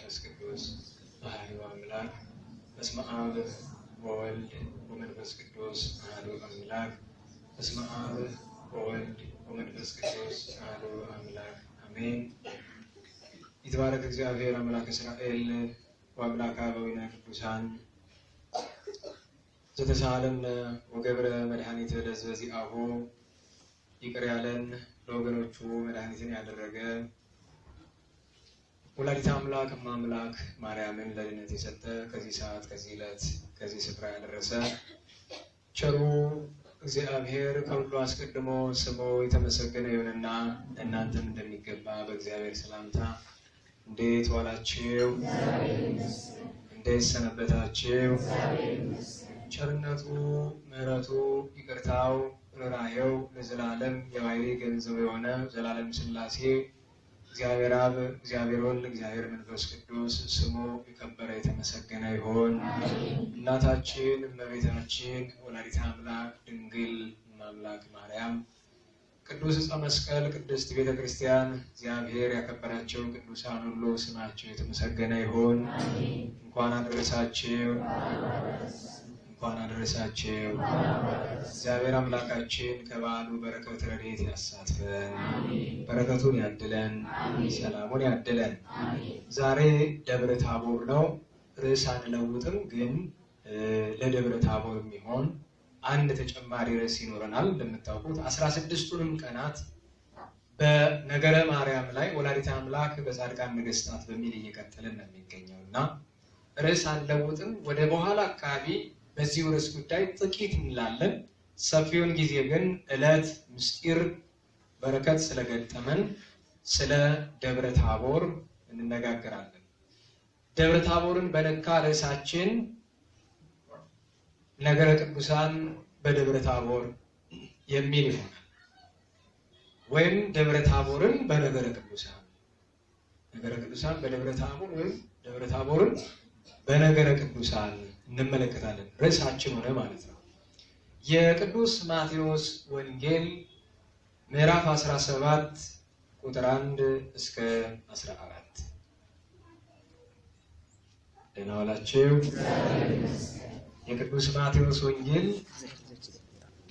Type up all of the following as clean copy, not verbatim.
መንፈስ ቅዱስ አሐዱ አምላክ በስመ አብ ወወልድ ወመንፈስ ቅዱስ አሐዱ አምላክ በስመ አብ ወወልድ ወመንፈስ ቅዱስ አሐዱ አምላክ አሜን። ይትባረክ እግዚአብሔር አምላክ እስራኤል ወአምላከ አበዊነ ቅዱሳን ዘተሳለን ወገብረ መድኃኒት ለዘዚአሁ ይቅር ያለን ለወገኖቹ መድኃኒትን ያደረገ ወላዲተ አምላክ አምላክ ማርያምን ለድነት የሰጠ ከዚህ ሰዓት ከዚህ ዕለት ከዚህ ስፍራ ያደረሰ ቸሩ እግዚአብሔር ከሁሉ አስቀድሞ ስሙ የተመሰገነ ይሁንና እናንተም እንደሚገባ በእግዚአብሔር ሰላምታ እንዴት ዋላችሁ? እንዴት ሰነበታችሁ? ቸርነቱ ምሕረቱ ይቅርታው ራእየው ለዘላለም የባሕርይ ገንዘብ የሆነ ዘላለም ሥላሴ እግዚአብሔር አብ እግዚአብሔር ወልድ እግዚአብሔር መንፈስ ቅዱስ ስሙ የከበረ የተመሰገነ ይሁን። እናታችን እመቤታችን ወላዲተ አምላክ ድንግል አምላክ ማርያም ቅዱስ ዕፀ መስቀል ቅድስት ቤተ ክርስቲያን እግዚአብሔር ያከበራቸው ቅዱሳን ሁሉ ስማቸው የተመሰገነ ይሁን። እንኳን አደረሳችሁ። እንኳን አደረሳችሁ። እግዚአብሔር አምላካችን ከበዓሉ በረከት ረድኤት ያሳትፈን፣ በረከቱን ያድለን፣ ሰላሙን ያድለን። ዛሬ ደብረ ታቦር ነው። ርዕስ አንለውጥም፣ ግን ለደብረ ታቦር የሚሆን አንድ ተጨማሪ ርዕስ ይኖረናል። እንደምታውቁት 16ቱንም ቀናት በነገረ ማርያም ላይ ወላዲተ አምላክ በጻድቃን ነገሥታት በሚል እየቀጠልን ነው የሚገኘውና ርዕስ አንለውጥም። ወደ በኋላ አካባቢ በዚህ ርዕስ ጉዳይ ጥቂት እንላለን። ሰፊውን ጊዜ ግን ዕለት ምስጢር በረከት ስለገጠመን ስለ ደብረ ታቦር እንነጋገራለን። ደብረ ታቦርን በነካ ርዕሳችን ነገረ ቅዱሳን በደብረ ታቦር የሚል ይሆናል። ወይም ደብረ ታቦርን በነገረ ቅዱሳን፣ ነገረ ቅዱሳን በደብረ ታቦር ወይም ደብረ ታቦርን በነገረ ቅዱሳን እንመለከታለን። ርዕሳችን ሆነ ማለት ነው። የቅዱስ ማቴዎስ ወንጌል ምዕራፍ 17 ቁጥር 1 እስከ 14 ደህና ዋላችሁ። የቅዱስ ማቴዎስ ወንጌል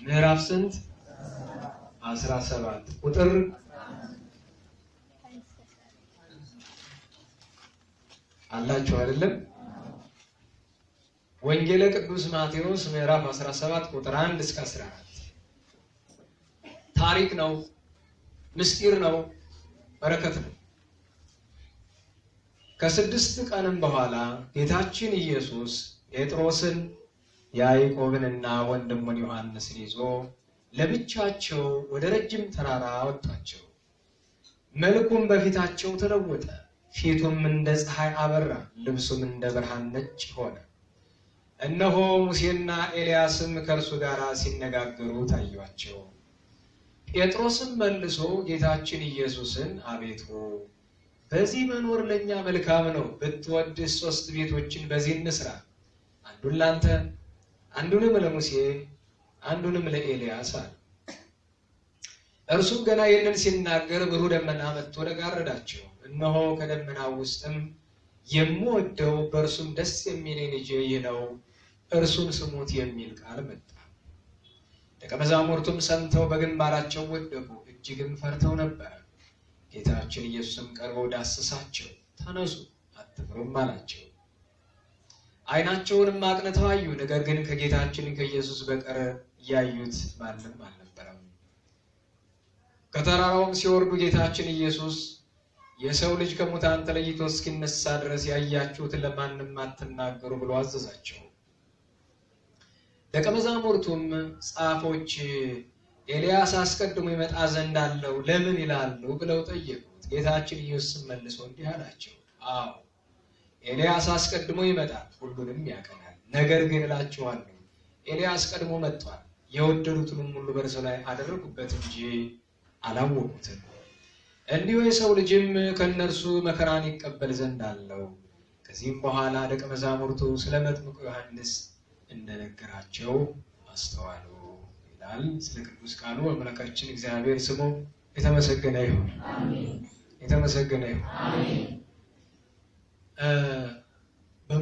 ምዕራፍ ስንት? 17 ቁጥር አላችሁ አይደለም? ወንጌለ ቅዱስ ማቴዎስ ምዕራፍ 17 ቁጥር 1 እስከ 14 ታሪክ ነው፣ ምስጢር ነው፣ በረከት ነው። ከስድስት ቀንም በኋላ ጌታችን ኢየሱስ ጴጥሮስን ያዕቆብንና ወንድሙን ዮሐንስን ይዞ ለብቻቸው ወደ ረጅም ተራራ አወጣቸው። መልኩም በፊታቸው ተለወጠ፣ ፊቱም እንደ ፀሐይ አበራ፣ ልብሱም እንደ ብርሃን ነጭ ሆነ። እነሆ ሙሴና ኤልያስም ከእርሱ ጋር ሲነጋገሩ ታዩአቸው። ጴጥሮስም መልሶ ጌታችን ኢየሱስን አቤቱ በዚህ መኖር ለእኛ መልካም ነው፣ ብትወድስ 3 ቤቶችን በዚህ እንስራ፣ አንዱን ላንተ፣ አንዱንም ለሙሴ፣ አንዱንም ለኤልያስ አለ። እርሱም ገና ይህንን ሲናገር ብሩህ ደመና መጥቶ ጋረዳቸው። እነሆ ከደመናው ውስጥም የምወደው በእርሱም ደስ የሚለኝ ልጄ ይህ ነው፣ እርሱን ስሙት የሚል ቃል መጣ። ደቀ መዛሙርቱም ሰምተው በግንባራቸው ወደቁ፣ እጅግም ፈርተው ነበር። ጌታችን ኢየሱስም ቀርቦ ዳሰሳቸው፣ ተነሱ አትፍሩም አላቸው። ዓይናቸውንም አቅንተው አዩ፣ ነገር ግን ከጌታችን ከኢየሱስ በቀር ያዩት ማንም አልነበረም። ከተራራውም ሲወርዱ ጌታችን ኢየሱስ የሰው ልጅ ከሙታን ተለይቶ እስኪነሳ ድረስ ያያችሁትን ለማንም አትናገሩ ብሎ አዘዛቸው። ደቀ መዛሙርቱም ጻፎች ኤልያስ አስቀድሞ ይመጣ ዘንድ አለው ለምን ይላሉ ብለው ጠየቁት። ጌታችን ኢየሱስ መልሶ እንዲህ አላቸው፣ አዎ ኤልያስ አስቀድሞ ይመጣል፣ ሁሉንም ያቀናል። ነገር ግን እላችኋለሁ ኤልያስ ቀድሞ መጥቷል፣ የወደዱትንም ሁሉ በእርሱ ላይ አደረጉበት እንጂ አላወቁትም። እንዲሁ የሰው ልጅም ከእነርሱ መከራን ይቀበል ዘንድ አለው። ከዚህም በኋላ ደቀ መዛሙርቱ ስለ መጥምቁ ዮሐንስ እንደነገራቸው አስተዋሉ ይላል። ስለ ቅዱስ ቃሉ አምላካችን እግዚአብሔር ስሙ የተመሰገነ ይሁን። አሜን። የተመሰገነ ይሁን። አሜን።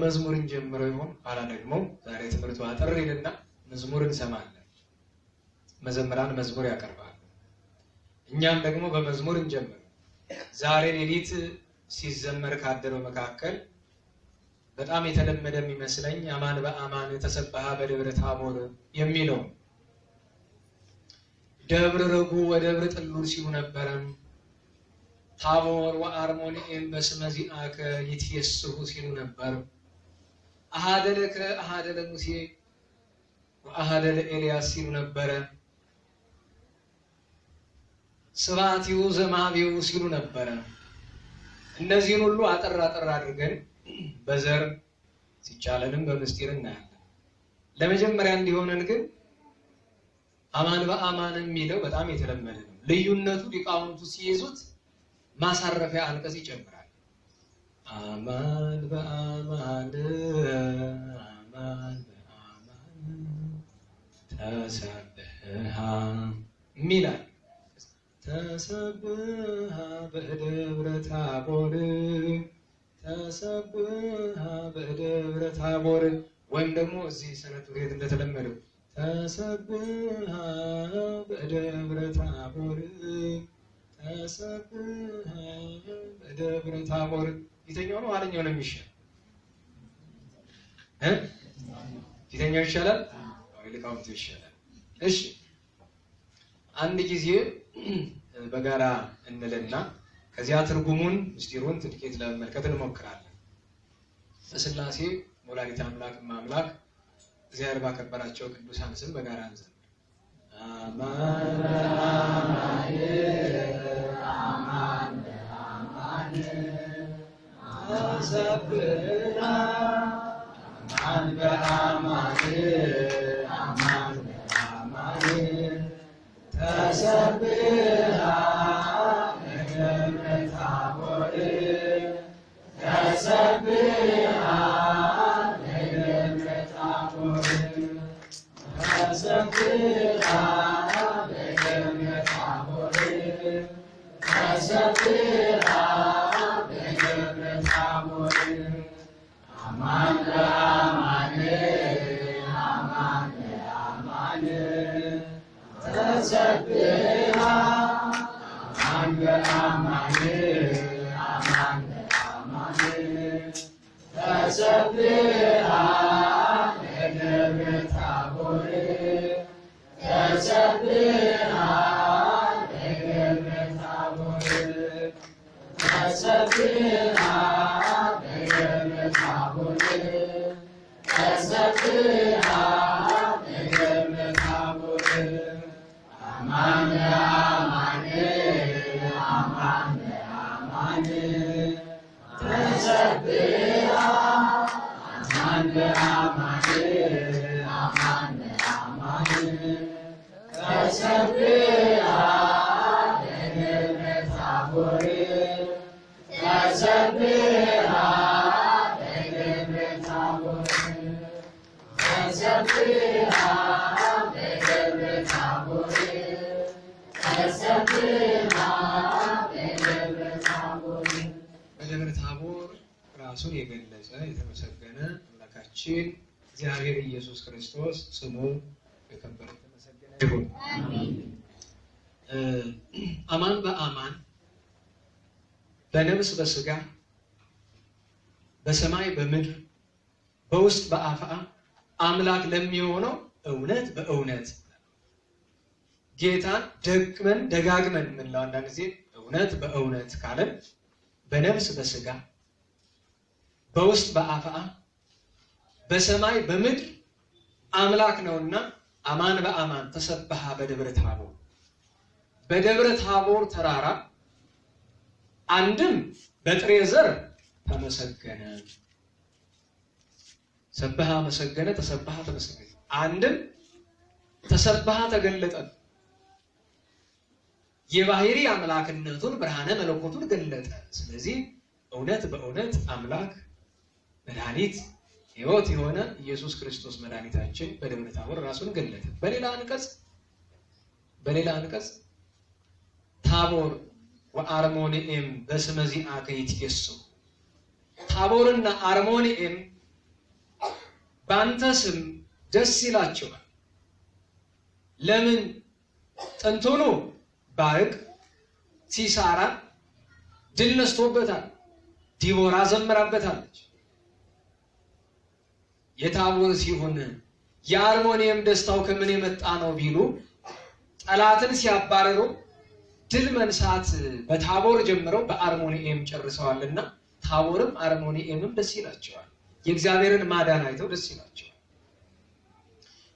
በመዝሙር እንጀምረው ይሆን? ኋላ ደግሞ ዛሬ ትምህርቱ አጠር ይልና መዝሙር እንሰማለን። መዘምራን መዝሙር ያቀርባሉ። እኛም ደግሞ በመዝሙር እንጀምር። ዛሬ ሌሊት ሲዘመር ካደረው መካከል በጣም የተለመደ የሚመስለኝ አማን በአማን ተሰበሃ በደብረ ታቦር የሚለው ደብረ ረጉ ወደብረ ጥሉል ሲሉ ነበረ። ታቦር ወአርሞንኤም በስመ ዚአከ ይትየስሑ ሲሉ ነበር። አሐደ ለከ አሐደ ለሙሴ ወአሐደ ለኤልያስ ሲሉ ነበረ። ስብሐቲሁ ዘማህቤሁ ሲሉ ነበረ። እነዚህን ሁሉ አጠር አድርገን በዘር ሲቻለንም በምስጢር እናያለን። ለመጀመሪያ እንዲሆነን ግን አማን በአማን የሚለው በጣም የተለመደ ነው። ልዩነቱ ሊቃውንቱ ሲይዙት ማሳረፊያ አንቀጽ ይጨምራል። አማን በአማን አማን በአማን ተሰብሃ ሚላል። ተሰብሃ በደብረ ታቦር ተሰብሃ በደብረ ታቦር ወይም ደግሞ እዚህ ሰነቱ ቤት እንደተለመደው ተሰብሃ በደብረ ታቦር ተሰብሃ በደብረ ታቦር። ፊተኛው ነው ኋለኛው ነው የሚሻል? ፊተኛው ይሻላል? ሊቃውንቱ ይሻላል። እሺ አንድ ጊዜ በጋራ እንልና ከዚያ ትርጉሙን ምስጢሩን ጥቂት ለመመልከት እንሞክራለን። በሥላሴ ወላዲተ አምላክ አምላክ እግዚአብሔር ባከበራቸው ቅዱሳን ስም በጋራ እንዘምር። አማን በአማን አማን በአማን ተሰብሃ አማን በአማን አማን በአማን ተሰብሃ በደብረ ታቦር ተሰብሃ በደብረ ታቦር ተሰብሃ በደብረ ታቦር ተሰብሃ በደብረ ታቦር አማን በአማን አማን በአማን ተሰብሃ አማን በአማን አማን በአማን ተሰብሃ በደብረ ታቦር ተሰብሃ በደብረ ታቦር ተሰብሃ በደብረ ታቦር ተሰብሃ በደብረ ታቦር አማን በአማን አማን በአማን ተሰብሃ አማን በአማን አማን በአማን ተሰብሃ በደብረ ታቦር ተሰብሃ በደብረ ታቦር ተሰብሃ በደብረ ታቦር ተሰብሃ በደብረ ታቦር። በደብረ ታቦር ራሱን የገለጸ የተመሰገነ አምላካችን እግዚአብሔር ኢየሱስ ክርስቶስ ስሙ የከበረ የተመሰገነ ይሁን። አማን በአማን በነፍስ በስጋ በሰማይ በምድር በውስጥ በአፋ አምላክ ለሚሆነው እውነት በእውነት ጌታን ደጋግመን ምንለው አንዳንድ ጊዜ እውነት በእውነት ካለን በነፍስ በስጋ በውስጥ በአፋ በሰማይ በምድር አምላክ ነውና አማን በአማን ተሰብሃ በደብረ ታቦር። በደብረ ታቦር ተራራ አንድም በጥሬ ዘር ተመሰገነ፣ ሰብሃ መሰገነ፣ ተሰብሃ ተመሰገነ። አንድም ተሰብሃ ተገለጠ፣ የባህሪ አምላክነቱን ብርሃነ መለኮቱን ገለጠ። ስለዚህ እውነት በእውነት አምላክ መድኃኒት ሕይወት የሆነ ኢየሱስ ክርስቶስ መድኃኒታችን በደብረ ታቦር ራሱን ገለጠ። በሌላ አንቀጽ ታቦር ወአርሞንኤም በስመ ዚአከ ይትየስሑ፣ ታቦርና አርሞንኤም በአንተ ስም ደስ ይላቸዋል። ለምን? ጥንቱኑ ባርቅ ሲሳራ ድል ነስቶበታል፣ ዲቦራ ዘምራበታለች። የታቦር ሲሆን የአርሞኒየም ደስታው ከምን የመጣ ነው ቢሉ ጠላትን ሲያባረሩ ድል መንሳት በታቦር ጀምረው በአርሞኒየም ጨርሰዋልና ታቦርም አርሞኒየምም ደስ ይላቸዋል። የእግዚአብሔርን ማዳን አይተው ደስ ይላቸዋል።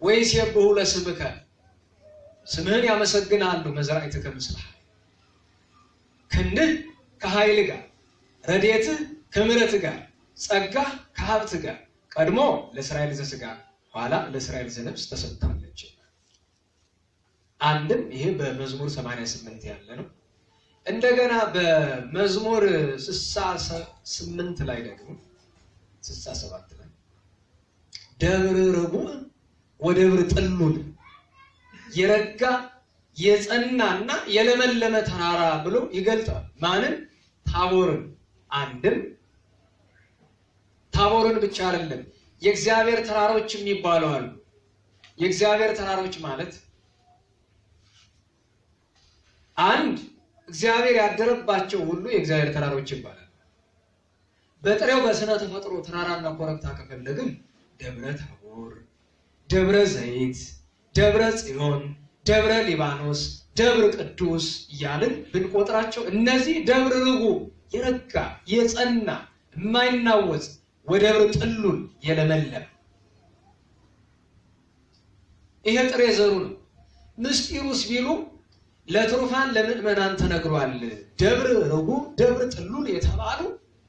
ወይሴብሑ ለስምከ ስምህን ያመሰግናሉ። መዝራዕትከ ምስለ ክንድህ ከኃይል ጋር፣ ረድኤትህ ከምሕረት ጋር፣ ጸጋህ ከሀብት ጋር ቀድሞ ለእስራኤል ዘሥጋ ኋላ ለእስራኤል ዘነፍስ ተሰጥታለች። አንድም ይሄ በመዝሙር 88 ያለ ነው። እንደገና በመዝሙር 68 ላይ ደግሞ 67 ላይ ደብረ ርቡዕ ወደብረ ጥሉል የረጋ የጸናና የለመለመ ተራራ ብሎ ይገልጣል። ማንን? ታቦርን። አንድም ታቦርን ብቻ አይደለም የእግዚአብሔር ተራሮች የሚባሉ አሉ። የእግዚአብሔር ተራሮች ማለት አንድ እግዚአብሔር ያደረባቸው ሁሉ የእግዚአብሔር ተራሮች ይባላል። በጥሬው በስነ ተፈጥሮ ተራራና ኮረብታ ከፈለግን ደብረ ታቦር፣ ደብረ ዘይት፣ ደብረ ጽዮን፣ ደብረ ሊባኖስ፣ ደብረ ቅዱስ እያልን ብንቆጥራቸው እነዚህ ደብረ ርቡዕ የረጋ የጸና የማይናወጽ ወደብረ ጥሉል የለመለመ ይሄ ጥሬ ዘሩ ነው። ምስጢሩስ ቢሉ ለትሩፋን ለምእመናን ተነግሯል። ደብረ ርቡዕ ደብረ ጥሉል የተባሉ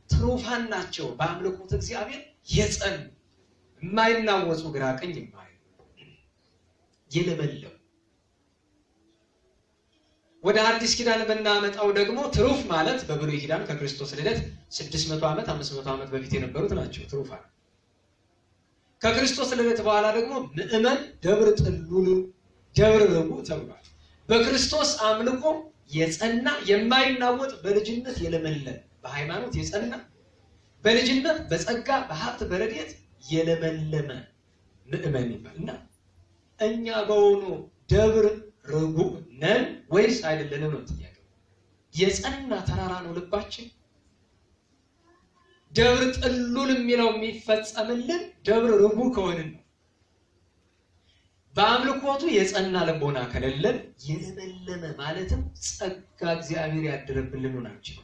ትሩፋን ናቸው። በአምልኮተ እግዚአብሔር የጸኑ የማይናወጹ ግራ ቀኝ የማይሉ የለመለሙ። ወደ አዲስ ኪዳን ብናመጣው ደግሞ ትሩፍ ማለት በብሉይ ኪዳን ከክርስቶስ ልደት 600 ዓመት 500 ዓመት በፊት የነበሩት ናቸው ትሩፋን። ከክርስቶስ ልደት በኋላ ደግሞ ምእመን ደብረ ጥሉል ደብረ ርቡዕ ተብሏል። በክርስቶስ አምልኮ የጸና የማይናወጥ በልጅነት የለመለመ በሃይማኖት የጸና በልጅነት በጸጋ በሀብት በረድኤት የለመለመ ምእመን ይባልና እኛ በሆኑ ደብረ ርቡዕ ነን ወይስ አይደለንም ነው ጥያቄው። የጸና ተራራ ነው ልባችን። ደብረ ጥሉል የሚለው የሚፈጸምልን ደብረ ርቡዕ ከሆንን ነው። በአምልኮቱ የጸና ልቦና ከሌለን የለመለመ ማለትም ጸጋ እግዚአብሔር ያደረብልን ናቸው።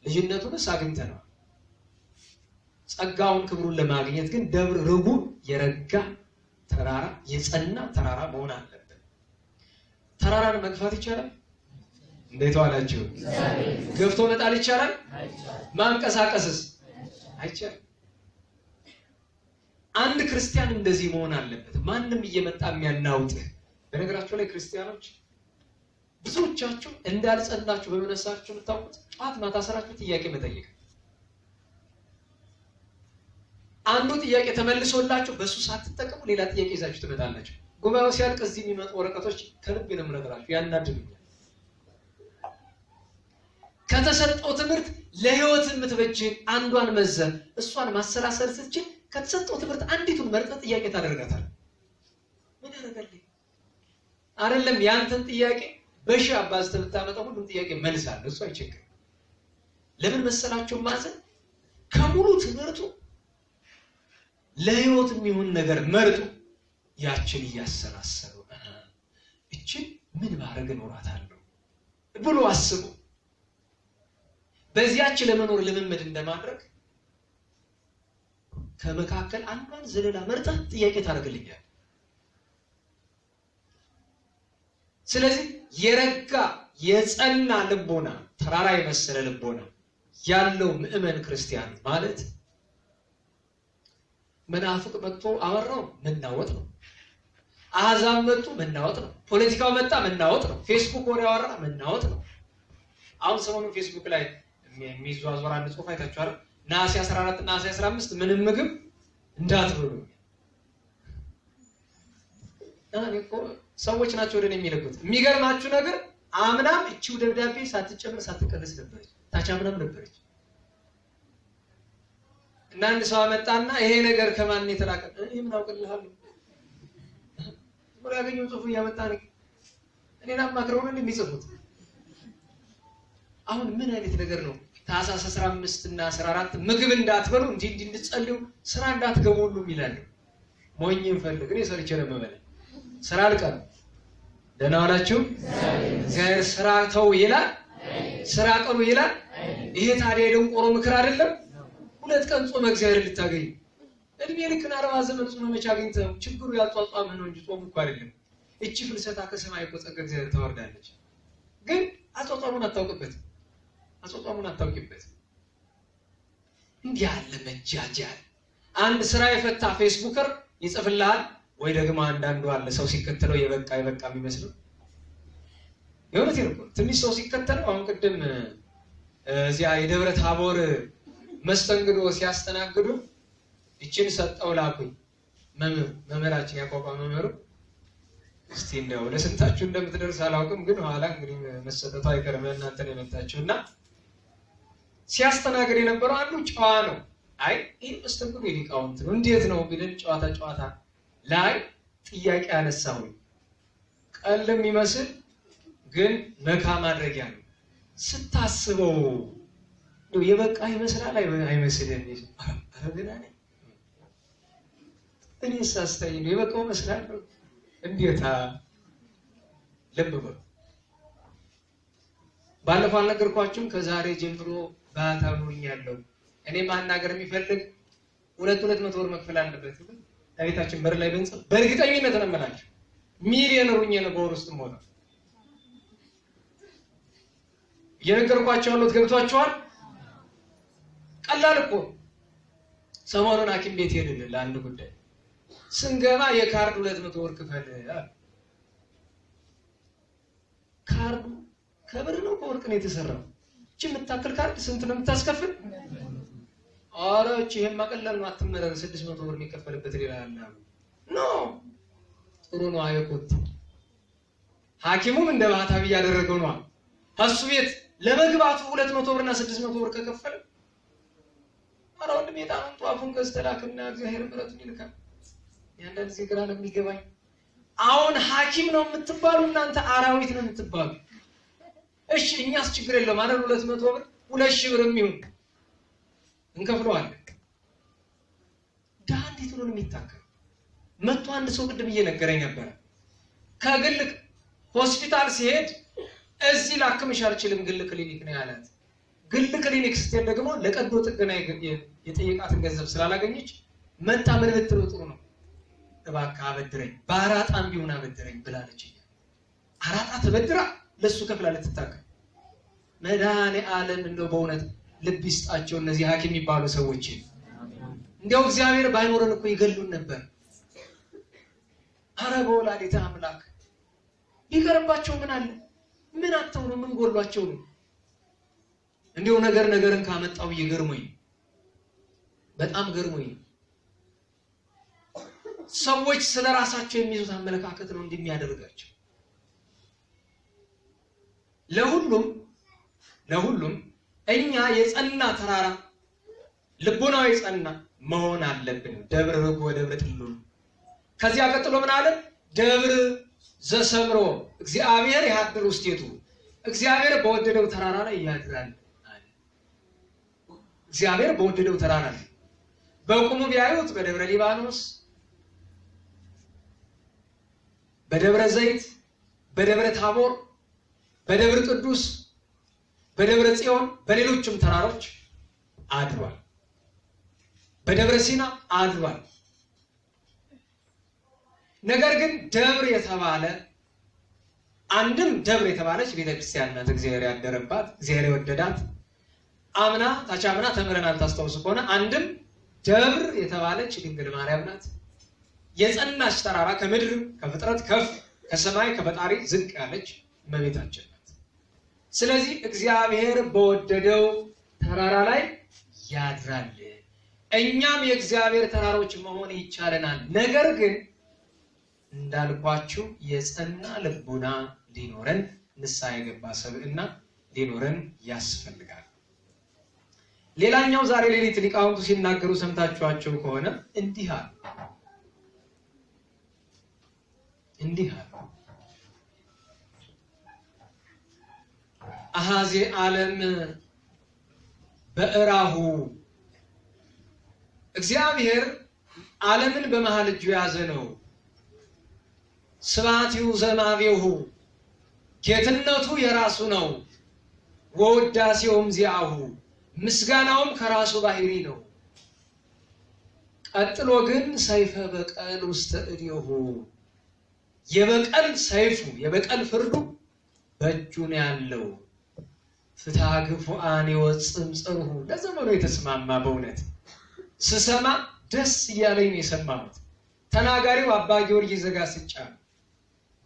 ልጅነቱንስ አግኝተነዋል። ጸጋውን ክብሩን ለማግኘት ግን ደብረ ርቡዕ የረጋ ተራራ የጸና ተራራ መሆን አለበት። ተራራን መግፋት ይቻላል? እንዴት ዋላችሁ? ገፍቶ መጣል ይቻላል? ማንቀሳቀስስ አይቻልም። አንድ ክርስቲያን እንደዚህ መሆን አለበት። ማንም እየመጣ የሚያናውጥህ። በነገራችሁ ላይ ክርስቲያኖች ብዙዎቻችሁ እንዳልጸናችሁ በመነሳችሁ የምታውቁት ጧት ማታ ስራችሁ ጥያቄ መጠየቅ። አንዱ ጥያቄ ተመልሶላችሁ በሱ ሳትጠቀሙ ሌላ ጥያቄ ይዛችሁ ትመጣላችሁ። ጉባኤው ሲያልቅ እዚህ የሚመጡ ወረቀቶች ከልብ ነው የምነግራችሁ ያናድዱኛል። ከተሰጠው ትምህርት ለህይወት የምትበጅህ አንዷን መዘን እሷን ማሰላሰል ስትችል ከተሰጠው ትምህርት አንዲቱን መርጠህ ጥያቄ ታደርጋታለህ። ምን ያደርጋልኝ? አይደለም ያንተን ጥያቄ በሺ አባዝተህ ብታመጣው ሁሉም ጥያቄ መልሳለህ። እሱ አይቸግርም። ለምን መሰላችሁ? ማዘን ከሙሉ ትምህርቱ ለህይወት የሚሆን ነገር መርጦ ያችን እያሰላሰሉ እቺን ምን ማድረግ እኖራታለሁ ብሎ አስቡ። በዚያች ለመኖር ልምምድ እንደማድረግ ከመካከል አንዷን ዘለላ መርጠህ ጥያቄ ታደርግልኛል። ስለዚህ የረጋ የጸና ልቦና ተራራ የመሰለ ልቦና ያለው ምእመን ክርስቲያን ማለት መናፍቅ መጥቶ አወራው መናወጥ ነው። አሕዛብ መጡ መናወጥ ነው። ፖለቲካው መጣ መናወጥ ነው። ፌስቡክ ወሬ አወራ መናወጥ ነው። አሁን ሰሞኑን ፌስቡክ ላይ የሚዟዟር አንድ ጽሑፍ አይታችኋል። ነሐሴ 14 እና ነሐሴ 15 ምንም ምግብ እንዳትበሉ። እኮ ሰዎች ናቸው ወደኔ የሚልኩት። የሚገርማችሁ ነገር አምናም እቺው ደብዳቤ ሳትጨምር ሳትቀነስ ነበረች። ታቻምናም ነበረች። እና አንድ ሰው መጣና ይሄ ነገር ከማን የተላከ እኔ ምን አውቅልሃለሁ ወላ ያገኘው ጽሁፍ ያመጣን እኔና ማክረው ነው የሚጽፉት አሁን ምን አይነት ነገር ነው ታሳስ 15 እና 14 ምግብ እንዳትበሉ እንድትጸልዩ ስራ እንዳትገቡ ሁሉ ይላል ሞኝን ፈልግ እኔ ሰርቼ ነው መበለ ስራ አልቀር ደህና ዋላችሁ እግዚአብሔር ስራ ተው ይላል ስራ ቀሩ ይላል ይሄ ታዲያ ደንቆሮ ምክር አይደለም ሁለት ቀን ጾም እግዚአብሔር ልታገኝ እድሜ ልክና 40 ዘመን ጾም መቻ አግኝተው ችግሩ ያጧጧም ነው እንጂ ጾም እኮ አይደለም እቺ ፍልሰታ ከሰማይ እኮ ጸጋ እግዚአብሔር ታወርዳለች ግን አጧጧሙን አታውቅበት አጧጧሙን አታውቅበት እንዴ ያለ መጃጃል አንድ ስራ የፈታ ፌስቡከር ይጽፍልሃል ወይ ደግሞ አንዳንዱ አለ ሰው ሲከተለው የበቃ የሚመስለው የሆነቴ ነው ትንሽ ሰው ሲከተለው አሁን ቅድም እዚያ የደብረ ታቦር መስተንግዶ ሲያስተናግዱ እቺን ሰጠው ላኩኝ መመራችን ያቋቋመ መመሩ እስቲ እንደው ለስንታችሁ እንደምትደርስ አላውቅም ግን ኋላ እንግዲህ መሰጠቱ አይቀርም እናንተ ነው የመጣችሁና ሲያስተናግድ የነበረው አንዱ ጨዋ ነው አይ ይሄ መስተንግዶ ሊቃውንት ነው እንዴት ነው ቢልን ጨዋታ ላይ ጥያቄ አነሳው ቀልም ይመስል ግን መካ ማድረጊያ ነው ስታስበው ነው የበቃ ይመስላል አይመስልም አረጋና እኔ ሳስተኝ ነው የበቃው መስላል እንዴታ ለበበ ባለፈው አልነገርኳችሁም ከዛሬ ጀምሮ ባታኑኛለሁ እኔ ማናገር የሚፈልግ 200 ብር መክፈል አለበት ታይታችን በር ላይ በእንጽ በእርግጠኝነት ነው የምላችሁ ሚሊዮን ሩኝ ነው በወር ውስጥ ሞታ የነገርኳችሁ አሉት ገብቷችኋል ቀላል እኮ ሰሞኑን ሐኪም ቤት ሄድን ለአንድ ጉዳይ ስንገባ የካርድ 200 ብር ክፈል ካርዱ ከብር ነው ከወርቅ ነው የተሰራው እቺ የምታክል ካርድ ስንት ነው የምታስከፍል አራች ይሄን ማቀለል ነው አትመረር 600 ብር የሚከፈልበት ሌላ አለ ኖ ጥሩ ነው አይቆጥ ሐኪሙም እንደ ባህታዊ ያደረገው ነው እሱ ቤት ለመግባቱ 200 ብርና 600 ብር ከከፈለ አራው እንደሚጣን ጧፉን ከስተላክና እግዚአብሔር ምሕረቱን ይልካል ያንዳንድ ዚግራ ነው የሚገባኝ አሁን ሐኪም ነው የምትባሉ እናንተ አራዊት ነው የምትባሉ እሺ እኛስ ችግር የለም ማለት 200 ብር 2000 ብር የሚሆን እንከፍለዋለን ዳንዲት ነው የሚታከም መጥቶ አንድ ሰው ቅድም እየነገረኝ ነበር ከግል ሆስፒታል ሲሄድ እዚህ ላክምሽ አልችልም ግል ክሊኒክ ነው ያላት ግል ክሊኒክ ስትሄድ ደግሞ ለቀዶ ጥገና የጠየቃትን ገንዘብ ስላላገኘች መጣ ምን ብትለው ጥሩ ነው እባክህ አበድረኝ ባራጣም ቢሆን አበድረኝ ብላለች አራጣ ተበድራ ለሱ ከፍላ ልትታከም መድኃኔ ዓለም እንደው በእውነት ልብ ይስጣቸው እነዚህ ሐኪም የሚባሉ ሰዎች እንደው እግዚአብሔር ባይኖረን እኮ ይገሉን ነበር አረቦ ወላዲተ አምላክ ይቀርባቸው ምን አለ ምን አጥተው ነው ምን ጎሏቸው ነው እንደው ነገርን ካመጣው ይገርሞኝ በጣም ገርሞኝ ሰዎች ስለራሳቸው የሚይዙት አመለካከት ነው እንደሚያደርጋቸው ለሁሉም እኛ የጸና ተራራ ልቦናው የጸና መሆን አለብን ደብረ ርግብ ወደብረ ጥሉል ከዚያ ቀጥሎ ምን አለ ደብር ዘሰምሮ እግዚአብሔር ያድር ውስጤቱ እግዚአብሔር በወደደው ተራራ ላይ ያድራል አለ እግዚአብሔር በወደደው ተራራ ላይ በቁሙ ቢያዩት በደብረ ሊባኖስ በደብረ ዘይት በደብረ ታቦር በደብረ ቅዱስ በደብረ ጽዮን በሌሎችም ተራሮች አድሯል በደብረ ሲና አድሯል ነገር ግን ደብር የተባለ አንድም ደብር የተባለች ቤተክርስቲያን ናት እግዚአብሔር ያደረባት እግዚአብሔር የወደዳት አምና ታቻምና ተምረናል ታስተውሱ ከሆነ አንድም ደብር የተባለች ድንግል ማርያም ናት የጸናች ተራራ ከምድር ከፍጥረት ከፍ ከሰማይ ከፈጣሪ ዝቅ ያለች እመቤታችን ናት ስለዚህ እግዚአብሔር በወደደው ተራራ ላይ ያድራል እኛም የእግዚአብሔር ተራሮች መሆን ይቻለናል ነገር ግን እንዳልኳችሁ የጸና ልቦና ሊኖረን ንስሐ የገባ ሰብዕና ሊኖረን ያስፈልጋል ሌላኛው ዛሬ ሌሊት ሊቃውንቱ ሲናገሩ ሰምታችኋቸው ከሆነ እንዲህ አሉ። አሃዜ ዓለም በእራሁ እግዚአብሔር ዓለምን በመሃል እጁ ያዘ ነው። ስብሐቲሁ ዘማቤሁ ጌትነቱ የራሱ ነው። ወውዳሴውም ዚአሁ ምስጋናውም ከራሱ ባህሪ ነው። ቀጥሎ ግን ሰይፈ በቀል ውስተ እዴሁ የበቀል ሰይፉ የበቀል ፍርዱ በእጁ ነው ያለው። ፍትሐ ግፉአን ይወጽም ጽርሁ ለዘመኑ የተስማማ በእውነት ስሰማ ደስ እያለኝ ነው የሰማሁት። ተናጋሪው አባ ጊዮርጊስ ዘጋስጫ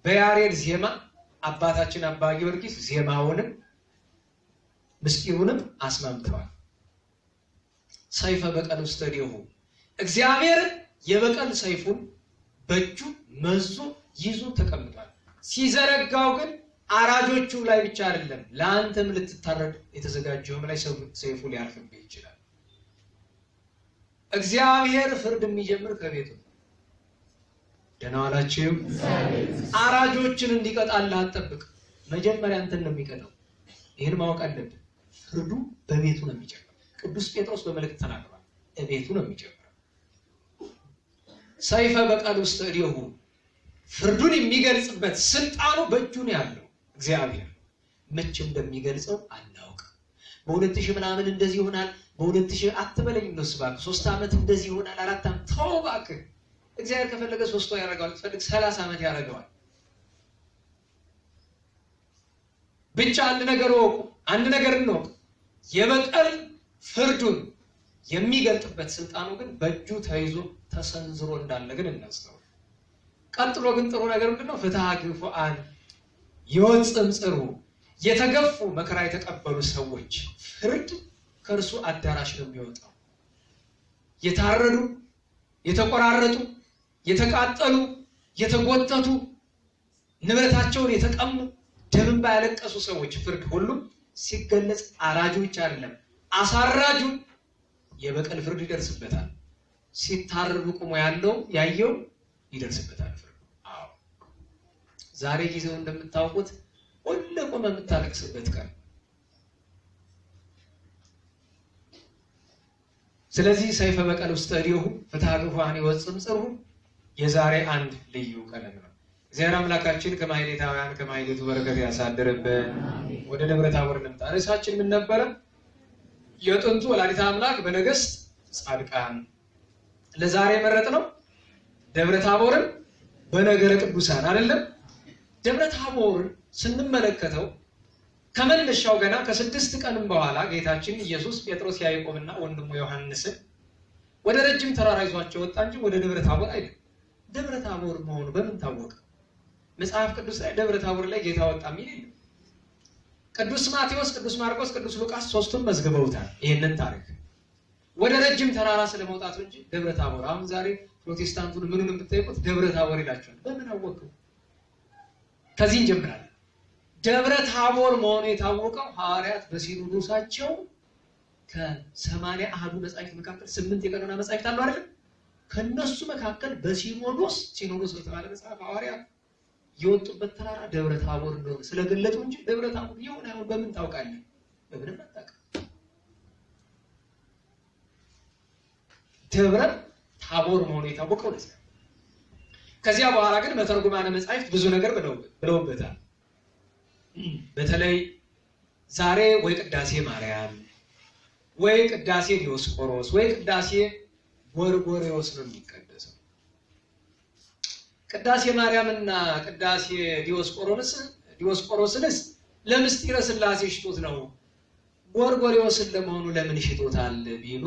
በያሬድ ዜማ አባታችን አባ ጊዮርጊስ ዜማውንም ምስጢሩንም አስማምተዋል። ሰይፈ በቀል ውስተ እዴሁ እግዚአብሔር የበቀል ሰይፉን በእጁ መዞ ይዞ ተቀምጧል። ሲዘረጋው ግን አራጆቹ ላይ ብቻ አይደለም፣ ለአንተም ልትታረድ የተዘጋጀውም ላይ ሰይፉ ሊያርፍብህ ይችላል። እግዚአብሔር ፍርድ የሚጀምር ከቤቱ ነው። ደህና ዋላችሁ። አራጆችን እንዲቀጣልህ አትጠብቅ። መጀመሪያ አንተን ነው የሚቀጣው። ይሄን ማወቅ አለብህ። ፍርዱ በቤቱ ነው የሚጀምረው። ቅዱስ ጴጥሮስ በመልእክት ተናግሯል። በቤቱ ነው የሚጀምረው። ሰይፈ በቀል ውስተ እዴሁ ፍርዱን የሚገልጽበት ስልጣኑ በእጁ ነው ያለው። እግዚአብሔር መቼ እንደሚገልጸው አናውቅም። በ2000 ምናምን እንደዚህ ይሆናል፣ በ2000 አትበለኝ ነው ስባክ 3 ዓመት እንደዚህ ይሆናል፣ 4 ዓመት ተው እባክህ። እግዚአብሔር ከፈለገ 3 ወር ያደርገዋል፣ ከፈለገ 30 ዓመት ያደርገዋል። ብቻ አንድ ነገር ወቁ፣ አንድ ነገር ነው፣ የበቀል ፍርዱን የሚገልጥበት ስልጣኑ ግን በእጁ ተይዞ ተሰንዝሮ እንዳለ ግን እናስተውል። ቀጥሎ ግን ጥሩ ነገር ምንድነው? ፍትሐ ግፉአን ይወጽም ጽርሁ የተገፉ መከራ የተቀበሉ ሰዎች ፍርድ ከእርሱ አዳራሽ ነው የሚወጣው። የታረዱ፣ የተቆራረጡ፣ የተቃጠሉ፣ የተጎተቱ፣ ንብረታቸውን የተቀሙ፣ ደም እንባ ያለቀሱ ሰዎች ፍርድ ሁሉ ሲገለጽ አራጁ ብቻ አይደለም አሳራጁ የበቀል ፍርድ ይደርስበታል። ሲታረዱ ቆሞ ያለው ያየው ይደርስበታል ፍርድ። አዎ ዛሬ ጊዜው እንደምታውቁት ሁሉ ቆመ የምታለቅስበት ቀን። ስለዚህ ሰይፈ በቀል ውስተ እዴሁ ፍትሐ ግፉአን ይወጽም ጽርሁ የዛሬ አንድ ልዩ ቀለም ነው። እግዚአብሔር አምላካችን ከማኅሌታውያን ከማኅሌቱ በረከት ያሳድርብን። ወደ ደብረ ታቦር እንምጣ። ርዕሳችን ምን ነበረ? የጥንቱ ወላዲተ አምላክ በነገሥት ጻድቃን። ለዛሬ መረጥነው ደብረ ታቦርን በነገረ ቅዱሳን አይደለም። ደብረ ታቦርን ስንመለከተው ከመነሻው ገና ከ6 ቀንም በኋላ ጌታችን ኢየሱስ ጴጥሮስ ያዕቆብና ወንድሙ ዮሐንስን ወደ ረጅም ተራራ ይዟቸው ወጣ እንጂ ወደ ደብረ ታቦር አይደለም። ደብረ ታቦር መሆኑ በምን ታወቀ? መጽሐፍ ቅዱስ ላይ ደብረ ታቦር ላይ ጌታ ወጣ የሚል የለም። ቅዱስ ማቴዎስ፣ ቅዱስ ማርቆስ፣ ቅዱስ ሉቃስ ሶስቱም መዝግበውታል ይሄንን ታሪክ ወደ ረጅም ተራራ ስለመውጣቱ እንጂ ደብረ ታቦር። አሁን ዛሬ ፕሮቴስታንቱን ምኑን ብትጠይቁት ደብረ ታቦር ይላቸዋል። በምን አወቁ? ከዚህ እንጀምራለን። ደብረ ታቦር መሆኑ የታወቀው ሐዋርያት በሲኖዶሳቸው ከ81 መጻሕፍት መካከል 8 የቀኖና መጻሕፍት አሉ አይደል? ከነሱ መካከል በሲኖዶስ በተባለ መጽሐፍ ሐዋርያት የወጡበት ተራራ ደብረ ታቦር እንደሆነ ስለገለጡ እንጂ ደብረ ታቦር ይሁን አይሁን በምን ታውቃለህ? በምንም አታውቅም። ደብረ ታቦር መሆኑ የታወቀው ለዚህ። ከዚያ በኋላ ግን መተርጉማነ መጻሕፍት ብዙ ነገር ብለውበታል። በተለይ ዛሬ ወይ ቅዳሴ ማርያም ወይ ቅዳሴ ዲዮስቆሮስ ወይ ቅዳሴ ጎርጎርዮስ ነው የሚቀደሰው። ቅዳሴ ማርያምና ቅዳሴ ዲዮስቆሮስንስ ለምስጢረ ሥላሴ ሽቶት ነው። ጎርጎርዮስን ለመሆኑ ለምን ሽቶታል ቢሉ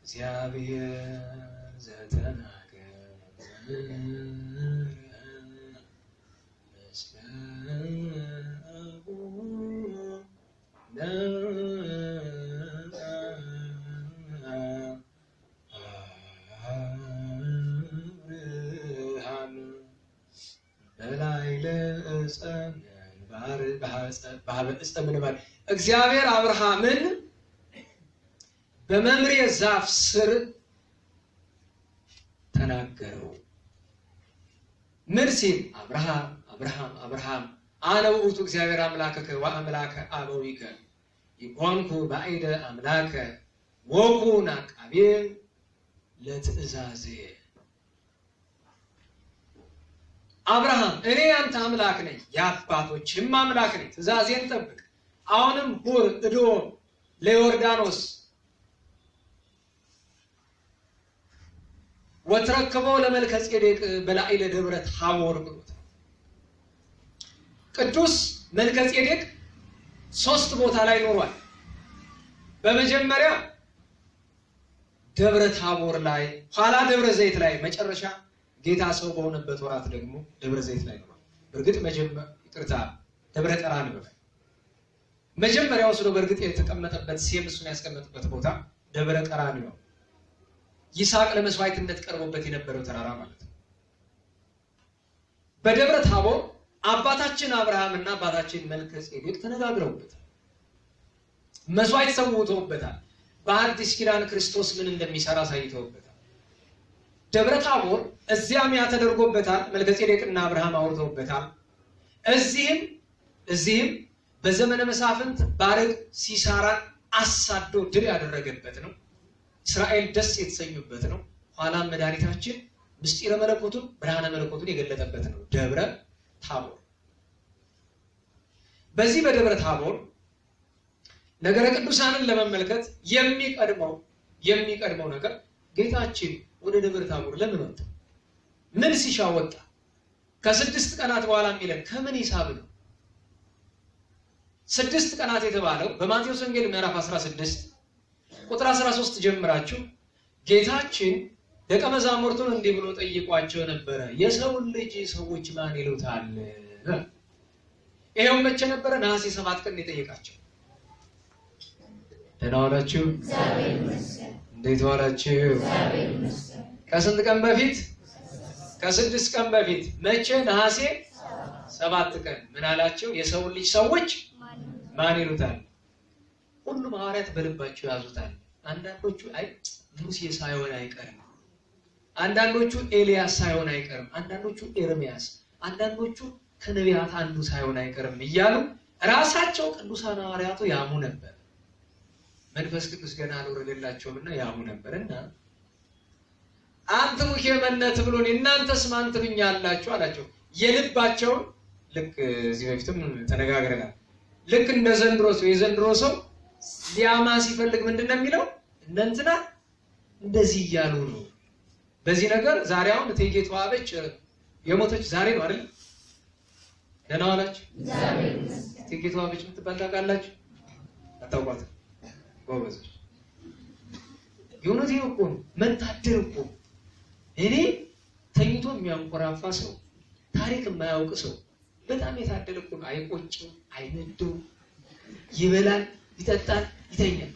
እግዚአብሔር ዘተናገረ እግዚአብሔር አብርሃምን በመምሬ ዛፍ ስር ተናገረው። ምን ሲል? አብርሃም አብርሃም አብርሃም አነ ውእቱ እግዚአብሔር አምላክከ ወአምላከ አበዊከ ይኮንኩ ባዕደ አምላከ ወኩን አቃቤ ለትእዛዜ። አብርሃም እኔ ያንተ አምላክ ነኝ፣ የአባቶችም አምላክ ነኝ፣ ትእዛዜን ጠብቅ። አሁንም ሁር እዶ ለዮርዳኖስ ወትረክበው ለመልከ ጼዴቅ በላዕለ ደብረ ታቦር ብሎት። ቅዱስ መልከ ጼዴቅ 3 ቦታ ላይ ኖሯል። በመጀመሪያ ደብረ ታቦር ላይ፣ ኋላ ደብረ ዘይት ላይ፣ መጨረሻ ጌታ ሰው በሆነበት ወራት ደግሞ ደብረ ዘይት ላይ ነው። በእርግጥ ደብረ ቀራንዮ ነው። መጀመሪያው ወስዶ በእርግጥ የተቀመጠበት ሴም እሱን ያስቀመጠበት ቦታ ደብረ ቀራንዮ ይስሐቅ ለመስዋዕትነት ቀርቦበት የነበረው ተራራ ማለት ነው። በደብረ ታቦር አባታችን አብርሃም እና አባታችን መልከ ጼዴቅ ተነጋግረውበታል። መስዋዕት ሰውተውበታል። በአዲስ ኪዳን ክርስቶስ ምን እንደሚሰራ ሳይተውበታል። ደብረ ታቦር እዚያም ያተደርጎበታል። መልከ ጼዴቅና አብርሃም አውርተውበታል። እዚህም በዘመነ መሳፍንት ባርቅ ሲሳራን አሳዶ ድል ያደረገበት ነው። እስራኤል ደስ የተሰኙበት ነው። ኋላም መድኃኒታችን ምስጢረ መለኮቱን ብርሃነ መለኮቱን የገለጠበት ነው ደብረ ታቦር። በዚህ በደብረ ታቦር ነገረ ቅዱሳንን ለመመልከት የሚቀድመው ነገር ጌታችን ወደ ደብረ ታቦር ለምን ወጣ? ምን ሲሻ ወጣ? ከ6 ቀናት በኋላ የሚለን ከምን ሂሳብ ነው? 6 ቀናት የተባለው በማቴዎስ ወንጌል ምዕራፍ 16 ቁጥር 13 ጀምራችሁ ጌታችን ደቀ መዛሙርቱን እንዲህ ብሎ ጠይቋቸው ነበረ። የሰውን ልጅ ሰዎች ማን ይሉታል? ይሄው መቼ ነበረ? ነሐሴ 7 ቀን የጠየቃቸው። ደህና ዋላችሁ? እግዚአብሔር ይመስገን። እንዴት ዋላችሁ? እግዚአብሔር ይመስገን። ከስንት ቀን በፊት? ከ6 ቀን በፊት። መቼ? ነሐሴ 7 ቀን። ምን አላቸው? የሰውን ልጅ ሰዎች ማን ይሉታል? ሁሉም ሐዋርያት በልባቸው ያዙታል። አንዳንዶቹ አይ ሙሴ ሳይሆን አይቀርም፣ አንዳንዶቹ ኤልያስ ሳይሆን አይቀርም፣ አንዳንዶቹ ኤርሚያስ፣ አንዳንዶቹ ከነቢያት አንዱ ሳይሆን አይቀርም እያሉ ራሳቸው ቅዱሳን ሐዋርያቱ ያሙ ነበር። መንፈስ ቅዱስ ገና አልወረደላቸውምና ያሙ ነበርና አንተ ሙኬ መነት ብሎን እናንተስ ማን ትሉኛላችሁ አላቸው። የልባቸውን ልክ እዚህ በፊትም ተነጋግረናል። ልክ እንደ የዘንድሮ ሰው ሊያማ ሲፈልግ ምንድነው የሚለው? እንትና እንደዚህ እያሉ ነው። በዚህ ነገር ዛሬ አሁን እቴጌ ተዋበች የሞተች ዛሬ ነው አይደል? ደህና ዋላችሁ? እቴጌ ተዋበች የምትባል ታውቃላችሁ? አታውቋትም? ጎበዞች። የእውነቴን እኮ ነው። መታደል እኮ እኔ ተኝቶ የሚያንኮራፋ ሰው፣ ታሪክ የማያውቅ ሰው በጣም የታደለ እኮ ነው። አይቆጭም፣ አይነደው፣ ይበላል፣ ይጠጣል፣ ይተኛል።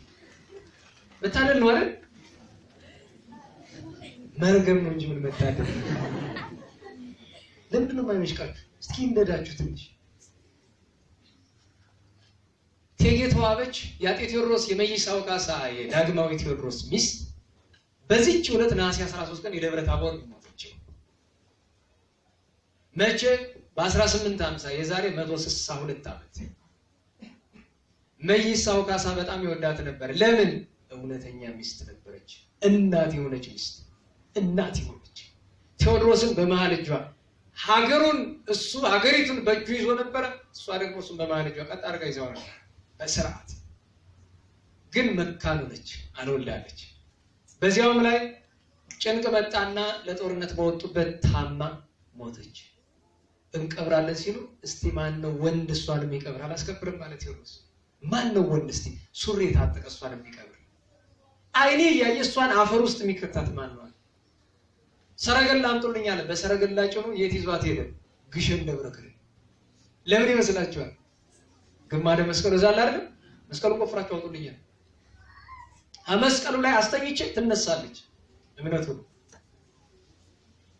መታደል ነው አይደል? መርገም ነው እንጂ ምን መታደል። ለምንድን ነው የማይመሽቃችሁ? እስኪ እንደዳችሁ ትንሽ። እቴጌ ተዋበች የአጤ ቴዎድሮስ የመይሳው ካሳ የዳግማዊ ቴዎድሮስ ሚስት በዚህች ዕለት ነሐሴ 13 ቀን የደብረ ታቦር ሞተች። መቼ? በ1850 የዛሬ 162 ዓመት። መይሳው ካሳ በጣም ይወዳት ነበር። ለምን? እውነተኛ ሚስት ነበረች። እናት የሆነች ሚስት፣ እናት የሆነች። ቴዎድሮስን በመሃል እጇ ሀገሪቱን በእጁ ይዞ ነበረ። እሷ ደግሞ እሱን በመሃል እጇ ቀጥ አድርጋ ይዘው ነበር በስርዓት። ግን መካን ሆነች፣ አልወለደች። በዚያውም ላይ ጭንቅ መጣና ለጦርነት በወጡበት ታማ ሞተች። እንቀብራለን ሲሉ እስቲ ማን ነው ወንድ እሷን የሚቀብር? አላስከብርም ማለት ቴዎድሮስ። ማን ነው ወንድ እስቲ ሱሪ የታጠቀ እሷን የሚቀብር? አይኔ ያየ እሷን አፈር ውስጥ የሚከታት ማን ነው? ሰረገላ አምጡልኝ አለ። በሰረገላ ጭኖ የት ይዟት ሄደ? ግሸን ደብረ ከርቤ። ለምን ይመስላችኋል? ግማደ መስቀሉ ዛል አይደል? መስቀሉን ቆፍራችሁ አውጡልኝ። መስቀሉ ላይ አስተኝቼ ትነሳለች እምነቱ ነው።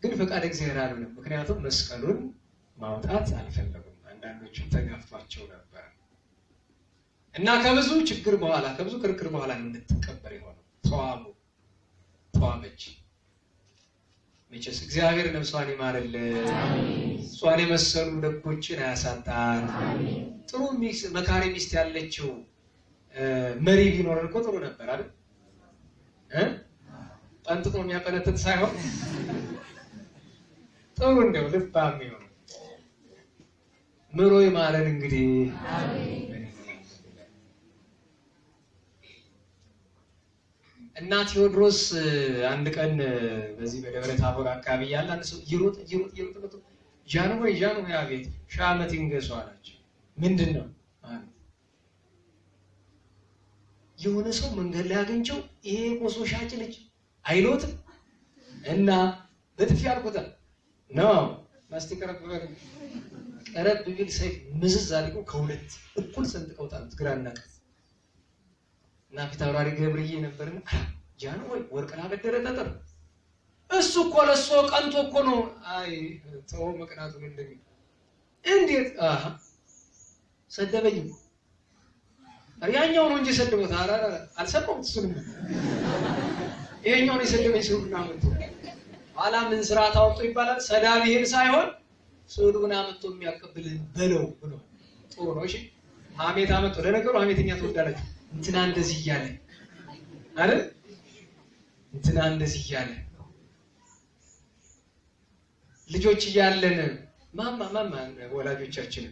ግን ፈቃድ እግዚአብሔር አይደለም። ምክንያቱም መስቀሉን ማውጣት አልፈለጉም። አንዳንዶቹ ተጋፍቷቸው ነበር እና ከብዙ ችግር በኋላ ከብዙ ክርክር በኋላ እንድትቀበር ይሆናል። ተዋበች። መቼስ እግዚአብሔር ነፍሷን ይማርልን፣ እሷን የመሰሉ ደጎችን አያሳጣን። ጥሩ መካሪ ሚስት ያለችው መሪ ቢኖር እኮ ጥሩ ነበር አይደል? ጠንጥጦ የሚያፈነጥጥ ሳይሆን ጥሩ እንደው ልባም ይሆን ምሮ ይማረን እንግዲህ። እና ቴዎድሮስ አንድ ቀን በዚህ በደብረ ታቦር አካባቢ ያለ አንድ ሰው ይሮጥ ጃንሆይ አቤት ሺህ ዓመት ይንገሱ አላቸው። ምንድን ነው የሆነ ሰው መንገድ ላይ አገኘው፣ ይሄ ኮሶ ሻጭ ልጅ አይሎትም እና በጥፊ አልኩታል ነው ቀረብ ቢል ሰይፍ ምዝዝ አድርጎ ከሁለት እኩል ሰንጥቀውታል፣ ግራና ቀኝ። እና ፊት አውራሪ ገብርዬ ነበርና ጃንሆይ ወርቅ ላበደረ ጠጠር እሱ እኮ ለሶ ቀንቶ እኮ ነው። አይ ተው መቅናቱን እንዴት ሰደበኝ። ያኛው ነው እንጂ ሰደበው አልሰማሁም። እሱንም ይሄኛው ነው የሰደበኝ ሲሉና መጥቶ ኋላ ምን ስራ ታወጡ ይባላል። ሰዳቢህን ሳይሆን ሱዱና መጥቶ የሚያቀብልህን በለው ብሎ ጥሩ ነው። እሺ ሐሜት አመጡ። ለነገሩ ሐሜተኛ ትወዳለች። እንትና እንደዚህ እያለ አይደል? እንትና እንደዚህ እያለ ልጆች እያለን ማማ ወላጆቻችን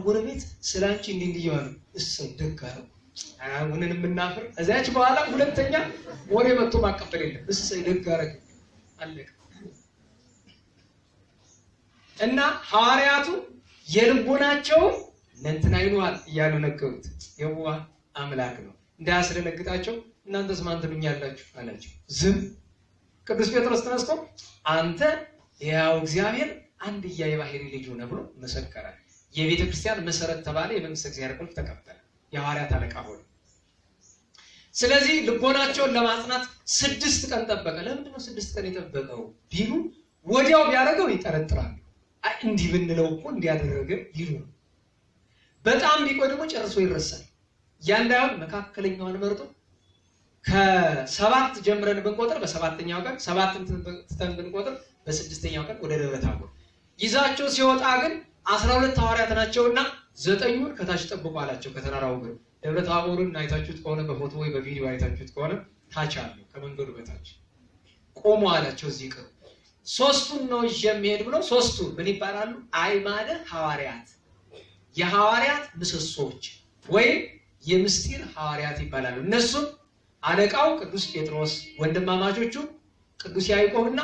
ጎረቤት ስላንቺ እንዲህ ይዋሉ እሰይ ደግ አለው አሁንን የምናፍር እዛች በኋላ ሁለተኛ ወሬ መጥቶ ማቀበል የለም። እሰይ ደግ አረግ አለቀ። እና ሐዋርያቱ የልቦናቸው እንትና ይሏል እያሉ ነገሩት። የዋ አምላክ ነው እንዳያስደነግጣቸው እናንተስ ማን ትሉኛላችሁ አላቸው። ዝም ቅዱስ ጴጥሮስ ተነስቶ አንተ ያው እግዚአብሔር አንድያ የባህሪ ልጅ ነው ብሎ መሰከረ። የቤተ ክርስቲያን መሰረት ተባለ። የመንግስተ እግዚአብሔር ቁልፍ ተቀበለ። የሐዋርያት አለቃ ሆነ። ስለዚህ ልቦናቸውን ለማጽናት 6 ቀን ጠበቀ። ለምንድን ነው 6 ቀን የጠበቀው ቢሉ ወዲያው ቢያደርገው ይጠረጥራሉ። አይ እንዲህ ብንለው እኮ እንዲያደረገ ይሉ በጣም ቢቆይ ደግሞ ጨርሶ ይረሳል። ያንዳው መካከለኛውን መርጦ ከ7 ጀምረን ብንቆጥር በ7ኛው ቀን 7 ትተን ብንቆጥር በ6ኛው ቀን ወደ ደብረ ታቦር ይዛቸው ሲወጣ ግን 12 ሐዋርያት ናቸውና 9ኙን ከታች ጠብቁ አላቸው። ከተራራው ግን ደብረ ታቦርን አይታችሁት ከሆነ በፎቶ ወይ በቪዲዮ አይታችሁት ከሆነ ታች አለ ከመንገዱ በታች ቆሞ አላቸው። እዚህ ቀር 3ቱን ነው የሚሄድ ብሎ 3ቱ ምን ይባላሉ? አይማደ ሐዋርያት፣ የሐዋርያት ምሰሶች ወይ የምስጢር ሐዋርያት ይባላሉ። እነሱም አለቃው ቅዱስ ጴጥሮስ፣ ወንድማማቾቹ ቅዱስ ያዕቆብና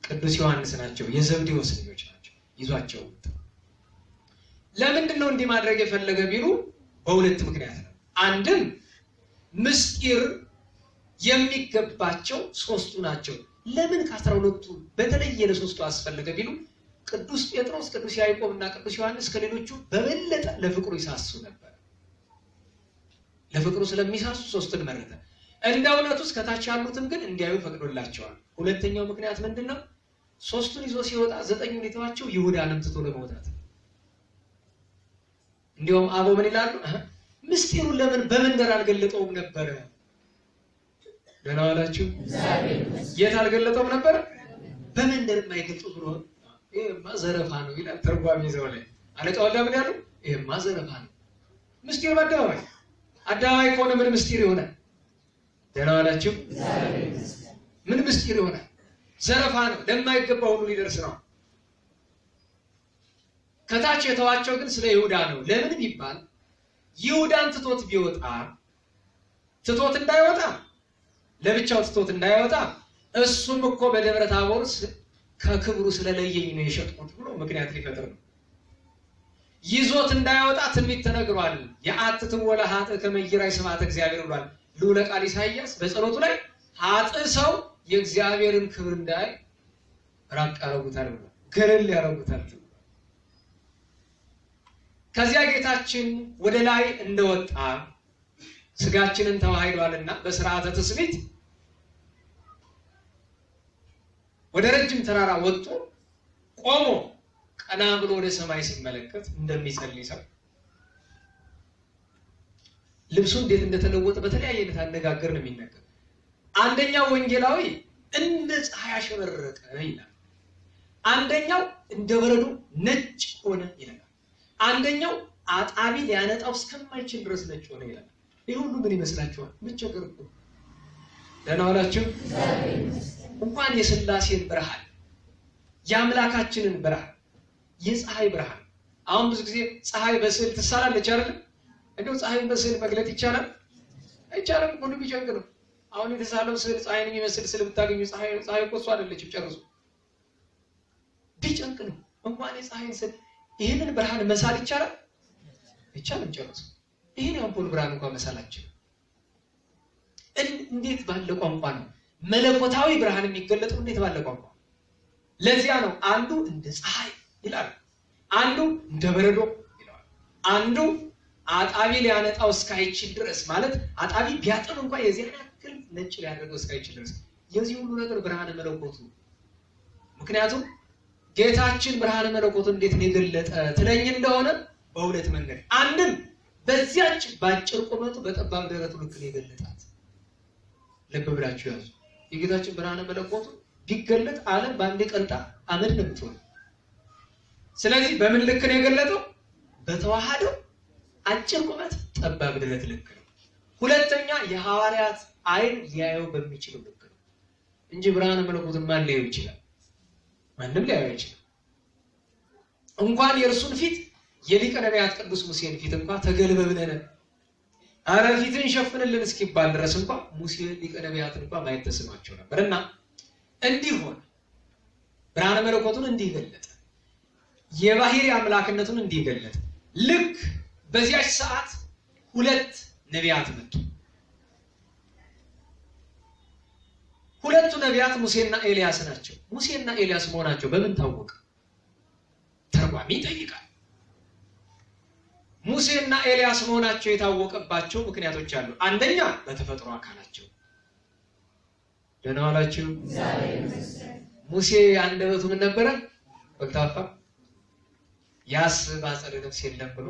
ቅዱስ ዮሐንስ ናቸው። የዘብዴዎስ ልጆች ናቸው። ይዟቸው ለምንድን ነው እንዲህ ማድረግ የፈለገ ቢሉ በሁለት ምክንያት ነው። አንድም ምስጢር የሚገባቸው 3ቱ ናቸው። ለምን ከ12ቱ በተለየ ለ3ቱ አስፈለገ ቢሉ ቅዱስ ጴጥሮስ፣ ቅዱስ ያዕቆብና ቅዱስ ዮሐንስ ከሌሎቹ በበለጠ ለፍቅሩ ይሳሱ ነበር። ለፍቅሩ ስለሚሳሱ 3ቱን መረጠ። እንደ እውነቱስ ከታች ያሉትም ግን እንዲያዩ ፈቅዶላቸዋል። ሁለተኛው ምክንያት ምንድነው? 3ቱን ይዞ ሲወጣ 9ኙን የተዋቸው ይሁዳንም ትቶ ለመውጣት። እንዲያውም አቦ ምን ይላሉ? ምስጢሩን ለምን በመንደር አልገለጠውም ነበር? ደህና ዋላችሁ። የት አልገለጠውም ነበር? በመንደር የማይገልጡ ብሎ ይሄማ ዘረፋ ነው ይላል ተርጓሚ ዘው ላይ። አለቃው ለምን ያሉ? ይሄማ ዘረፋ ነው። ምስጢር በአደባባይ አደባባይ ከሆነ ምን ምስጢር ይሆናል? ደህና ዋላችሁ። ምን ምስጢር ይሆናል? ዘረፋ ነው። ለማይገባ ሁሉ ሊደርስ ነው። ከታች የተዋቸው ግን ስለ ይሁዳ ነው። ለምን ቢባል ይሁዳን ትቶት ቢወጣ ትቶት እንዳይወጣ ለብቻው ትቶት እንዳይወጣ እሱም እኮ በደብረ ታቦር ከክብሩ ስለለየኝ ነው የሸጥኩት ብሎ ምክንያት ሊፈጥር ነው። ይዞት እንዳይወጣ ትንቢት ተነግሯል። የአትትም ወላ ሀጥ ከመይራይ ስማተ እግዚአብሔር ብሏል ልዑለ ቃል ኢሳይያስ በጸሎቱ ላይ ሀጥ ሰው የእግዚአብሔርን ክብር እንዳይ ራቅ ያረጉታል ብሎ ገለል ያረጉታል። ከዚያ ጌታችን ወደ ላይ እንደወጣ ስጋችንን ተዋህዷልና በሥርዓተ ትስብእት ወደ ረጅም ተራራ ወጥቶ ቆሞ ቀና ብሎ ወደ ሰማይ ሲመለከት እንደሚጸልይ ሰው ልብሱ እንዴት እንደተለወጠ በተለያየ አይነት አነጋገር ነው የሚነገር። አንደኛው ወንጌላዊ እንደ ፀሐይ አሸበረቀ ይላል። አንደኛው እንደ በረዶ ነጭ ሆነ ይላል። አንደኛው አጣቢ ሊያነጣው እስከማይችል ድረስ ነጭ ሆነ ይላል። ይሄ ሁሉ ምን ይመስላችኋል? መቸገር እኮ ደህና ዋላችሁ። እንኳን የሥላሴን ብርሃን የአምላካችንን ብርሃን የፀሐይ ብርሃን አሁን ብዙ ጊዜ ፀሐይ በስዕል ትሳላለች አይደል? እንደው ፀሐይን በስዕል መግለጥ ይቻላል? አይቻልም። ሁሉ ቢጨንቅ ነው። አሁን የተሳለው ስዕል ፀሐይን የሚመስል ስዕል ብታገኙ ፀሐይ እኮ እሷ አይደለችም ጨርሶ ቢጨንቅ ነው። እንኳን የፀሐይን ስዕል ይሄንን ብርሃን መሳል ይቻላል? አይቻልም ጨርሶ። ይሄን አምፖል ብርሃን እንኳን መሳላችን እንዴት ባለ ቋንቋ ነው መለኮታዊ ብርሃን የሚገለጠው? እንዴት ባለ ቋንቋ! ለዚያ ነው አንዱ እንደ ፀሐይ ይላል፣ አንዱ እንደ በረዶ ይላል፣ አንዱ አጣቢ ሊያነጣው እስካይችል ድረስ ማለት አጣቢ ቢያጠን እንኳን የዚህ ያክል ነጭ ሊያደርገው እስካይችል ድረስ የዚህ ሁሉ ነገር ብርሃነ መለኮቱ። ምክንያቱም ጌታችን ብርሃነ መለኮቱ እንዴት ነው የገለጠ ትለኝ እንደሆነ በሁለት መንገድ፣ አንድም በዚያች ባጭር ቁመቱ በጠባብ ደረቱ ልክ ነው የገለጣት። ልብ ብላችሁ ያዙ። የጌታችን ብርሃነ መለኮቱ ቢገለጥ ዓለም በአንዴ ቀልጣ አመድ ነው የምትሆነው። ስለዚህ በምን ልክ ነው የገለጠው? በተዋሃደው አጭር ቁመት ጠባብ ደረት ልክ ነው። ሁለተኛ የሐዋርያት አይን ሊያየው በሚችለው ልክ ነው እንጂ ብርሃነ መለኮቱን ማን ሊያየው ይችላል? ማንም ሊያየው ይችላል። እንኳን የእርሱን ፊት የሊቀ ነቢያት ቅዱስ ሙሴን ፊት እንኳን ተገልበብነን አረ ፊትን ሸፍንልን እስኪባል ድረስ እንኳን ሙሴ ሊቀ ነቢያትን እንኳን ማየት ተስኗቸው ነበርና እንዲህ ሆነ። ብርሃነ መለኮቱን እንዲህ ገለጠ፣ የባህሪ አምላክነቱን እንዲህ ገለጠ። ልክ በዚያች ሰዓት ሁለት ነቢያት መጡ። ሁለቱ ነቢያት ሙሴና ኤልያስ ናቸው። ሙሴና ኤልያስ መሆናቸው በምን ታወቀ? ተርጓሚ ይጠይቃል። ሙሴና ኤልያስ መሆናቸው የታወቀባቸው ምክንያቶች አሉ። አንደኛ በተፈጥሮ አካላቸው። ደህና ዋላችሁ። ሙሴ አንደበቱ ምን ነበረ? ወልታፋ ያስብ አጸደ ነፍስ የለም ብሎ።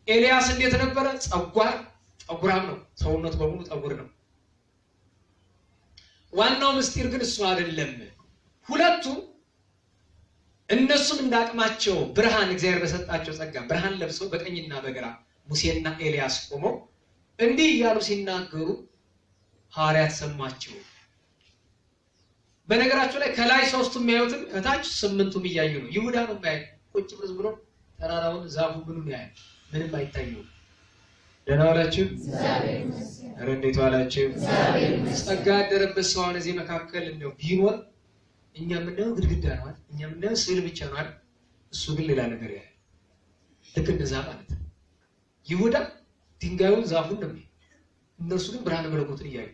ኤልያስ እንዴት ነበረ? ጸጉራም ነው። ሰውነቱ በሙሉ ጸጉር ነው። ዋናው ምስጢር ግን እሱ አይደለም። ሁለቱም እነሱም እንዳቅማቸው ብርሃን እግዚአብሔር በሰጣቸው ጸጋ ብርሃን ለብሰው በቀኝና በግራ ሙሴና ኤልያስ ቆመው እንዲህ እያሉ ሲናገሩ ሐዋርያት ሰማቸው። በነገራቸው ላይ ከላይ ሶስቱም የሚያዩትን እታች ስምንቱም እያዩ ነው። ይሁዳ ነው የሚያየው። ቁጭ ብሎ ተራራውን ዛፉ ምኑን ያያል? ምንም አይታየውም። ደህና ዋላችሁ። ኧረ እንዴት ዋላችሁ? ጸጋ ያደረበት ሰው አሁን እዚህ መካከል እንደው ቢኖር እኛ የምናየው ግድግዳ ነው አይደል? እኛ የምናየው ስዕል ብቻ ነው አይደል? እሱ ግን ሌላ ነገር ያያል። ልክ እንደዛ ማለት ነው። ይሁዳ ድንጋዩን ዛፉን ነው የሚያየው፣ እነሱ ግን ብርሃነ መለኮቱን እያዩ።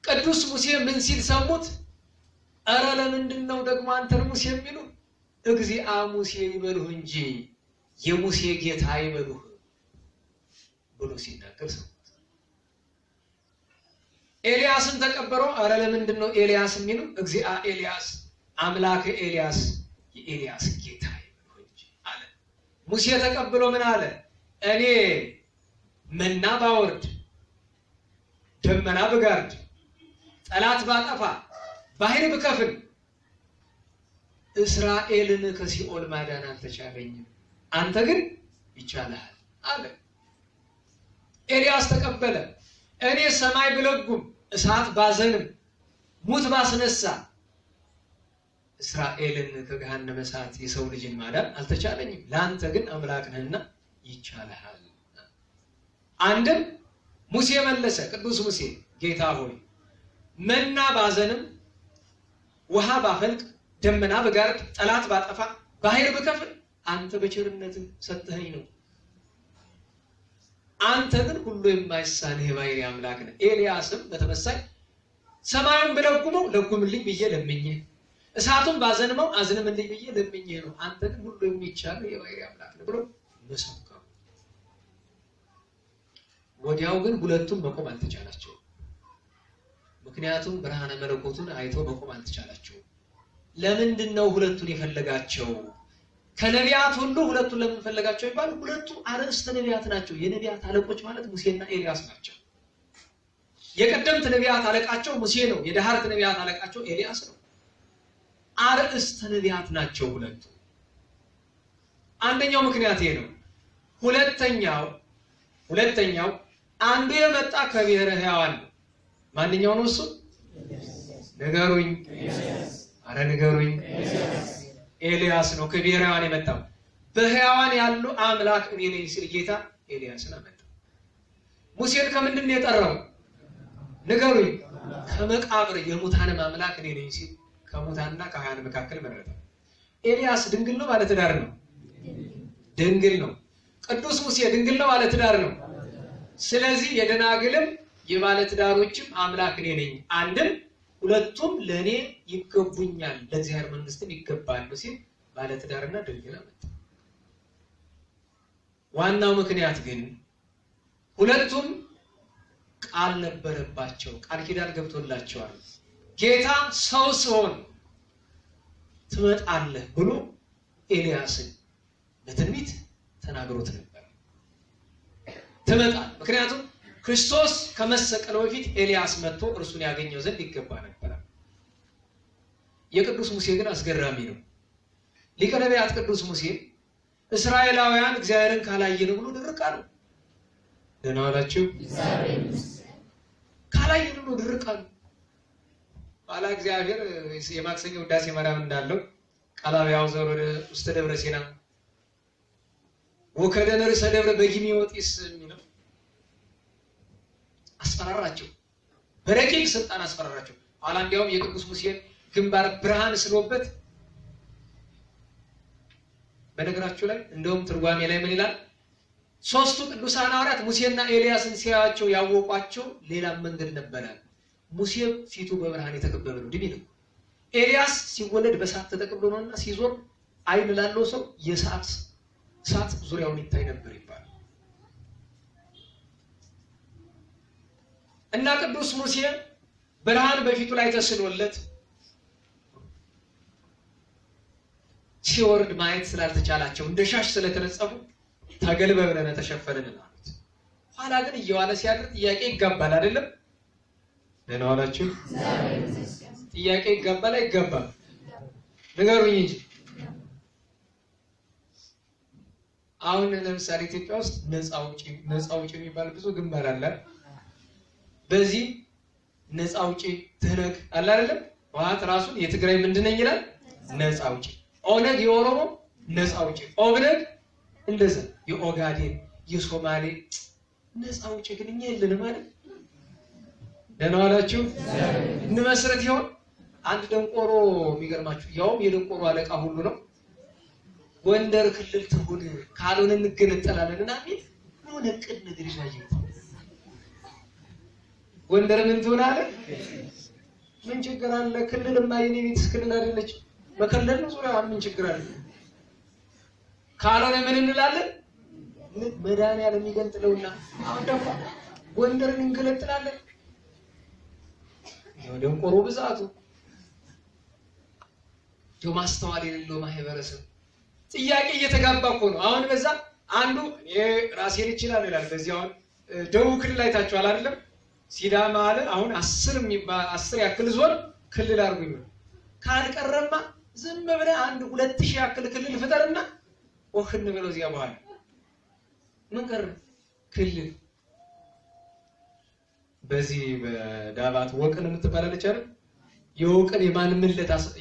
ቅዱስ ሙሴ ምን ሲል ሰሙት? ኧረ ለምንድን ነው ደግሞ አንተን ሙሴ የሚሉ? እግዚአ ሙሴ ይበሉህ እንጂ የሙሴ ጌታ ይበሉህ ብሎ ሲናገር ሰሙት። ኤልያስን ተቀበለው። ኧረ ለምንድን ነው ኤልያስ የሚሉ? እግዚአ ኤልያስ አምላከ ኤልያስ የኤልያስ ጌታ ይበሉህ እንጂ አለ። ሙሴ ተቀብሎ ምን አለ? እኔ መና ባወርድ ደመና ብጋርድ ጠላት ባጠፋ ባህር ብከፍል እስራኤልን ከሲኦል ማዳን አልተቻለኝም፣ አንተ ግን ይቻልሃል አለ። ኤልያስ ተቀበለ። እኔ ሰማይ ብለጉም እሳት ባዘንም ሙት ባስነሳ እስራኤልን ከገሃነመ እሳት የሰው ልጅን ማዳን አልተቻለኝም፣ ለአንተ ግን አምላክ ነህና ይቻልሃል። አንድም ሙሴ መለሰ። ቅዱስ ሙሴ ጌታ ሆይ መና ባዘንም ውሃ ባፈልቅ ደመና በጋርድ ጠላት ባጠፋ ባህር ብከፍል አንተ በቸርነትህ ሰጥተኸኝ ነው። አንተ ግን ሁሉ የማይሳንህ የባህሪ አምላክ ነህ። ኤልያስም በተመሳይ ሰማዩን ብለጉመው ለጉምልኝ ብዬ ለምኜ፣ እሳቱን ባዘንመው አዝንምልኝ ብዬ ለምኜ ነው። አንተ ግን ሁሉ የሚቻል የባህሪ አምላክ ነህ ብሎ መሰከሩ። ወዲያው ግን ሁለቱም መቆም አልተቻላቸውም። ምክንያቱም ብርሃነ መለኮቱን አይተው መቆም አልተቻላቸውም። ለምንድን ነው ሁለቱን የፈለጋቸው? ከነቢያት ሁሉ ሁለቱን ለምን ፈለጋቸው ይባል? ሁለቱ አርዕስተ ነቢያት ናቸው። የነቢያት አለቆች ማለት ሙሴና ኤልያስ ናቸው። የቀደምት ነቢያት አለቃቸው ሙሴ ነው። የዳህርት ነቢያት አለቃቸው ኤልያስ ነው። አርእስተ ነቢያት ናቸው ሁለቱ። አንደኛው ምክንያት ይሄ ነው። ሁለተኛው አንዱ የመጣ ከብሔረ ሕያዋን ነው። ማንኛው ነው እሱ? ንገሩኝ። አረ ንገሩኝ። ኤልያስ ነው ከብሔረ ሕያዋን የመጣው። በሕያዋን ያሉ አምላክ እኔ ነኝ ሲል ጌታ ኤልያስን አመጣው። ሙሴን ከምንድን ነው የጠራው? ንገሩኝ። ከመቃብር የሙታን አምላክ እኔ ነኝ ሲል ከሙታንና ከሕያዋን መካከል መረጠ። ኤልያስ ድንግል ነው ባለ ትዳር ነው? ድንግል ነው። ቅዱስ ሙሴ ድንግል ነው ባለ ትዳር ነው። ስለዚህ የደናግልም የባለ ትዳሮችም አምላክ እኔ ነኝ፣ አንድም ሁለቱም ለኔ ይገቡኛል፣ ለእግዚአብሔር መንግስትም ይገባሉ ሲል ባለ ትዳርና ድንግል አመጣ። ዋናው ምክንያት ግን ሁለቱም ቃል ነበረባቸው፣ ቃል ኪዳን ገብቶላቸዋል። ጌታ ሰው ሲሆን ትመጣለህ ብሎ ኤልያስን በትንቢት ተናግሮት ነበር። ትመጣ ምክንያቱም ክርስቶስ ከመሰቀሉ በፊት ኤልያስ መጥቶ እርሱን ያገኘው ዘንድ ይገባ ነበር። የቅዱስ ሙሴ ግን አስገራሚ ነው። ሊቀ ነቢያት ቅዱስ ሙሴ እስራኤላውያን እግዚአብሔርን ካላየን ብሎ ድርቅ አሉ። ደህና ዋላችሁ። ካላየን ብሎ ድርቅ አሉ። ባላ እግዚአብሔር የማክሰኞ ውዳሴ ማርያም እንዳለው ቃላቢያው ዘሮ ውስተ ደብረ ሲና ወከደነ ርዕሰ ደብረ በጊሚ ወጢስ የሚለው አስፈራራቸው። በረቂቅ ስልጣን አስፈራራቸው። ኋላ እንዲያውም የቅዱስ ሙሴን ግንባር ብርሃን ስሎበት በነገራቸው ላይ እንደውም ትርጓሜ ላይ ምን ይላል? ሶስቱ ቅዱሳን ሐዋርያት ሙሴና ኤልያስን ሲያያቸው ያወቋቸው ሌላ መንገድ ነበረ። ሙሴ ፊቱ በብርሃን የተከበበ ነው ድሚ ነው። ኤልያስ ሲወለድ በእሳት ተጠቅልሎ ነውና ሲዞር አይን ላለው ሰው የእሳት ዙሪያውን ይታይ ነበር ይባላል። እና ቅዱስ ሙሴ ብርሃን በፊቱ ላይ ተስሎለት ሲወርድ ማየት ስላልተቻላቸው እንደ ሻሽ ስለተነጸፉ ተገልበብነ ተሸፈንን አሉት። ኋላ ግን እየዋለ ሲያድር ጥያቄ ይጋባል አይደለም? ደህና ዋላችሁ። ጥያቄ ይጋባል አይጋባም? ንገሩኝ እንጂ። አሁን ለምሳሌ ኢትዮጵያ ውስጥ ነፃ አውጪ የሚባል ብዙ ግንባር አለ። በዚህ ነፃ አውጪ ትህነግ አለ አይደለም? ዋት ራሱን የትግራይ ምንድነኝ ይላል? ነፃ አውጪ። ኦነግ የኦሮሞ ነፃ አውጪ፣ ኦብነግ እንደዛ የኦጋዴን የሶማሌ ነፃ አውጪ ግን እኛ የለንም አይደል? ደህና ዋላችሁ። እንመስረት ይሆን አንድ ደንቆሮ የሚገርማችሁ ያውም የደንቆሮ አለቃ ሁሉ ነው። ጎንደር ክልል ትሁን ካልሆነ እንገነጠላለንና ቢል ነው ለቅድ ነገር ይሻየው። ጎንደር ምን ትሆን አለ? ምን ችግር አለ? ክልልማ የኔ ቤት ክልል አይደለች። በክልል ነው ዙሪያ ምን ችግር አለ? ካልሆነ ምን እንላለን? መድኃኒዓለም የሚገንጥለውና አሁን ደግሞ ጎንደርን እንገነጥላለን። ደንቆሮ ብዛቱ ማስተዋል የሌለው ማህበረሰብ ጥያቄ እየተጋባ እኮ ነው። አሁን በዛ አንዱ ራሴን ይችላል ይላል። በዚህ አሁን ደቡብ ክልል አይታችኋል አይደለም? ሲዳማ አለ አሁን 10 ያክል ዞን ክልል አርጉኝ ካልቀረማ ዝም ብለህ 2000 ያክል ክልል ፍጠርና ወክን ብለው እዚያ በኋላ ምን ቀረ ክልል። በዚህ በዳባት ወቅን የምትባላለች አይደል? የወቅን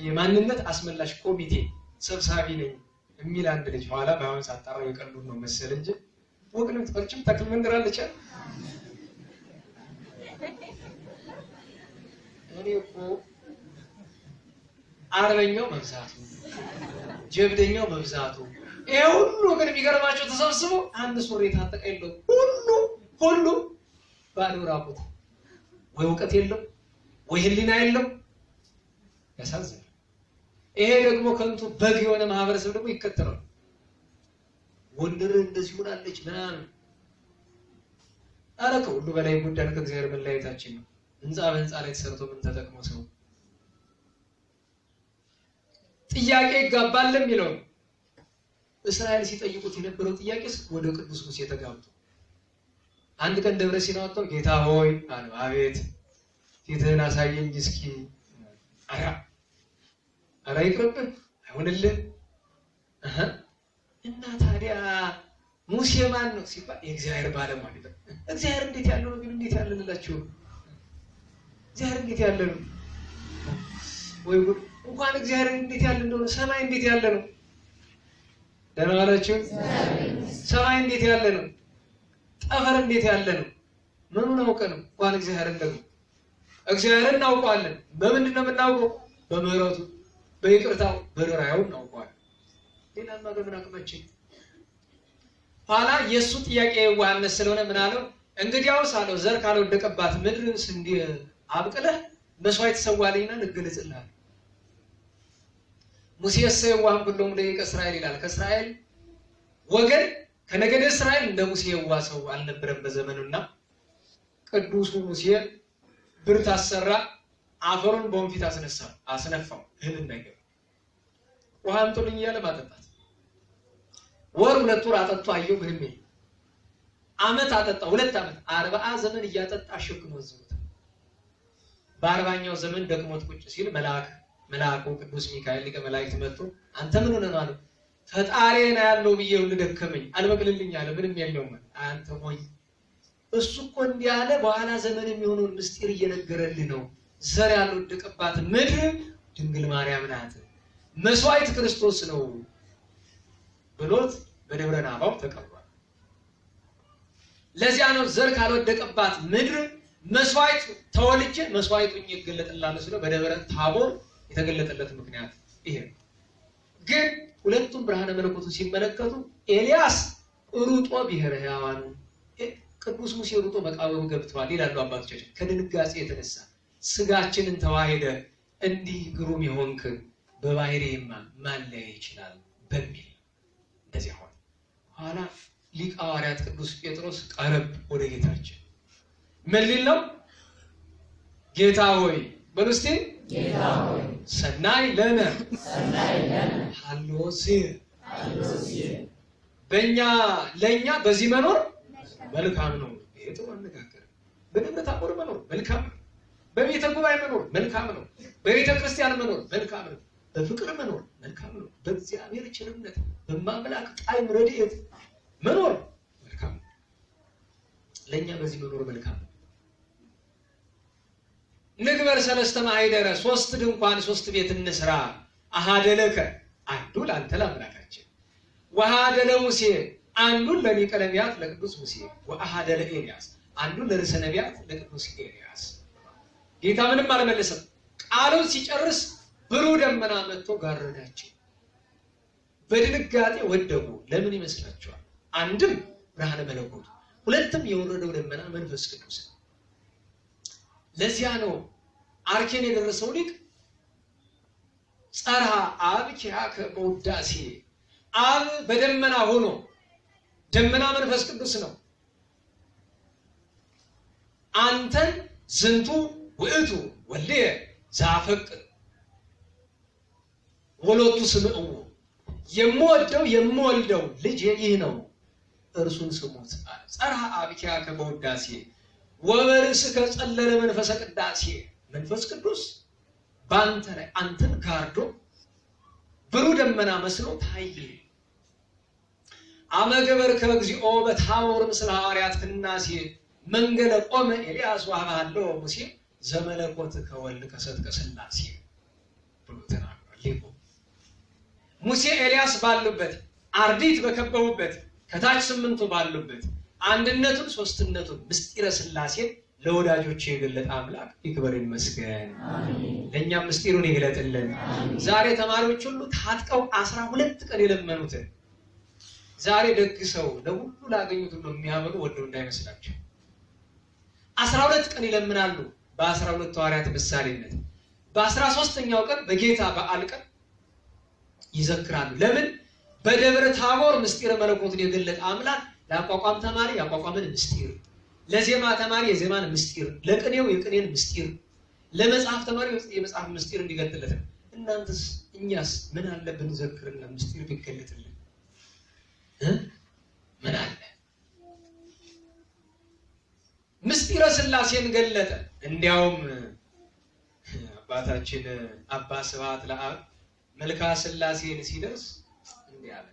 የማንነት አስመላሽ ኮሚቴ ሰብሳቢ ነኝ የሚል አንድ ልጅ ኋላ ባይሆን ሳጣራው የቀሉት ነው መሰል እንጂ ወቅን የምትፈልጭም ተክል መንገር አለች አይደል? እኔ እኮ አርበኛው መብዛቱ ጀብደኛው መብዛቱ ይሄ ሁሉ ግን የሚገርማቸው ተሰብስቦ አንድ ሱሪ ታጠቀ የለው ሁሉ ባዶ ራቁት። ወይ እውቀት የለው ወይ ህሊና የለው። ያሳዝናል። ይሄ ደግሞ ከንቱ በግ የሆነ ማህበረሰብ ደግሞ ይከተላል። ጎንደር እንደዚህ ሆናለች ምናምን። ኧረ ከሁሉ በላይ ጉዳን ከእግዚአብሔር መለያየታችን ነው። ህንፃ በህንፃ ላይ ተሰርቶ ምን ተጠቅሞ ሰው ጥያቄ ይጋባል የሚለው እስራኤል ሲጠይቁት የነበረው ጥያቄስ ወደ ቅዱስ ሙሴ ተጋብቶ አንድ ቀን ደብረ ሲና ወጥቶ ጌታ ሆይ አለ። አቤት ፊትህን አሳየኝ እስኪ። አራ ይቅርብህ አይሆንልህ። እና ታዲያ ሙሴ ማን ነው ሲባል የእግዚአብሔር ባለሟል ነው። እግዚአብሔር እንዴት ያለው ነው? እንዴት ያለ ልላችሁ እግዚአብሔር እንዴት ያለ ነው? ወይ ጉድ! እንኳን እግዚአብሔር እንዴት ያለ እንደሆነ ሰማይ እንዴት ያለ ነው? ደህና ዋላችሁ? ሰማይ እንዴት ያለ ነው? ጠፈር እንዴት ያለ ነው? ምኑን አውቀን ነው? እንኳን እግዚአብሔር ደግሞ እግዚአብሔርን እናውቀዋለን። በምንድን ነው የምናውቀው? በምህረቱ፣ በይቅርታው፣ በርኅራኄው እናውቀዋለን። ሌላማ በምን አቅማችን? ኋላ የእሱ ጥያቄ ዋህነት ስለሆነ ምን አለው? እንግዲያውስ አለው ዘር ካልወደቀባት ምድር ስንዴ አብቅለህ መስዋዕት ተሰዋልኝና ልገለጽልሃል። ሙሴ የዋህም ሁሉም ለደቂቀ እስራኤል ይላል። ከእስራኤል ወገን ከነገደ እስራኤል እንደ ሙሴ የዋህ ሰው አልነበረም በዘመኑና ቅዱሱ ሙሴ ብርት አሰራ፣ አፈሩን በወንፊት አስነፋው፣ እህል እንዳይገባ ውሃ አምጡልኝ እያለ ማጠጣት። ወር 2 ወር አጠጡ፣ አየው ምንም የለም። ዓመት አጠጣ፣ 2 ዓመት 40 ዘመን እያጠጣ አሸክሞ ወዘተ። በ40ኛው ዘመን ደክሞት ቁጭ ሲል መልአኩ ቅዱስ ሚካኤል ሊቀ መላእክት መጥቶ አንተ ምን ሆነህ ነው? ፈጣሪና ያለው ብዬው ልደከመኝ አልበቅልልኝ አለ። ምንም የለውም። አንተ ሆይ እሱ እኮ እንዲህ ያለ በኋላ ዘመን የሚሆነውን ምስጢር እየነገረልህ ነው። ዘር ያልወደቀባት ምድር ድንግል ማርያም ናት፣ መስዋዕት ክርስቶስ ነው ብሎት በደብረ ናባው ተቀብሯል። ለዚያ ነው ዘር ካልወደቀባት ምድር መስዋዕት ተወልጄ መስዋዕቱን ይገለጥልሃል ስለ በደብረ ታቦር የተገለጠለት ምክንያት ይሄ ነው። ግን ሁለቱም ብርሃነ መለኮቱን ሲመለከቱ ኤልያስ ሩጦ ብሔረ ሕያዋን፣ ቅዱስ ሙሴ ሩጦ መቃብሩ ገብቷል ይላሉ አባቶቻችን። ከድንጋጼ የተነሳ ስጋችንን ተዋሄደ እንዲህ ግሩም የሆንክ በባህሪማ ማን ላይ ይችላል በሚል እንደዚህ ሆነ። ኋላ ሊቀ ሐዋርያት ቅዱስ ጴጥሮስ ቀረብ ወደ ጌታችን ምን ሊል ነው? ጌታ ሆይ በሉ እስቲ ጌታ ሆይ ሰናይ ለነ ሀሎሲ ለኛ በዚህ መኖር መልካም ነው። ይሄ ጥሩ አነጋገር። በደብረ ታቦር መኖር መልካም ነው። በቤተ ጉባኤ መኖር መልካም ነው። በቤተ ክርስቲያን መኖር መልካም ነው። በፍቅር መኖር መልካም ነው። በእግዚአብሔር ቸርነት በማምላክ ጣዕም ረድኤት መኖር መልካም ነው። ለኛ በዚህ መኖር መልካም ነው። ንግበር ሰለስተ ማኅደረ 3 ድንኳን 3 ቤት እንስራ። አሃደለከ አንዱ ላንተ ለአምላካችን፣ ወአሃደለ ሙሴ አንዱን ለሊቀ ነቢያት ለቅዱስ ሙሴ፣ ወአሃደለ ኤልያስ አንዱን ለርዕሰ ነቢያት ለቅዱስ ኤልያስ። ጌታ ምንም አልመለሰም። ቃሉን ሲጨርስ ብሩህ ደመና መጥቶ ጋረዳቸው። በድንጋጤ ወደቁ። ለምን ይመስላችኋል? አንድም ብርሃነ መለኮቱ፣ ሁለትም የወረደው ደመና መንፈስ ቅዱስ። ለዚያ ነው አርኬን የደረሰው ሊቅ ጸርሃ አብ ኪያከ በውዳሴ፣ አብ በደመና ሆኖ፣ ደመና መንፈስ ቅዱስ ነው። አንተን ዝንቱ ውእቱ ወልድየ ዘአፈቅር ወሎቱ ስምዑ፣ የምወልደው ልጅ ይህ ነው እርሱን ስሙት። ጸርሃ አብ ኪያከ በውዳሴ ወበርእስከ ጸለለ መንፈሰ ቅዳሴ፣ መንፈስ ቅዱስ ባንተ ላይ አንተን ጋርዶ ብሩህ ደመና መስሎ ታየ። አመገበርከ እግዚኦ በታቦር ምስለ ሐዋርያት ክናሴ፣ መንገለ ቆመ ኤልያስ ወሀበሃለወ ሙሴ ዘመለኮት ከወልድ ከሰጥቀ ሥላሴ ብሎ ተናግሯል ሊቁ። ሙሴ ኤልያስ ባሉበት፣ አርዲት በከበቡበት፣ ከታች 8ቱ ባሉበት አንድነቱን ሶስትነቱን ምስጢረ ሥላሴ ለወዳጆቹ የገለጠ አምላክ ይክበር ይመስገን። ለኛም ምስጢሩን ይግለጥልን። ዛሬ ተማሪዎች ሁሉ ታጥቀው 12 ቀን የለመኑትን ዛሬ ደግሰው ለሁሉ ላገኙት ሁሉ የሚያመኑ ወደው እንዳይመስላቸው 12 ቀን ይለምናሉ። በ12 ሐዋርያት ምሳሌነት በ13ኛው ቀን በጌታ በዓል ቀን ይዘክራሉ። ለምን? በደብረ ታቦር ምስጢረ መለኮቱን የገለጠ አምላክ ለአቋቋም ተማሪ ያቋቋምን ምስጢር፣ ለዜማ ተማሪ የዜማን ምስጢር፣ ለቅኔው የቅኔን ምስጢር፣ ለመጽሐፍ ተማሪ የመጽሐፍ ምስጢር እንዲገልጥለት። እናንተስ እኛስ ምን አለብን ዘክርና ምስጢር ቢገለጥልን ምን አለ? ምስጢረ ሥላሴን ገለጠ። እንዲያውም አባታችን አባ ስብሐት ለአብ መልካ ሥላሴን ሲደርስ እንዲህ አለ።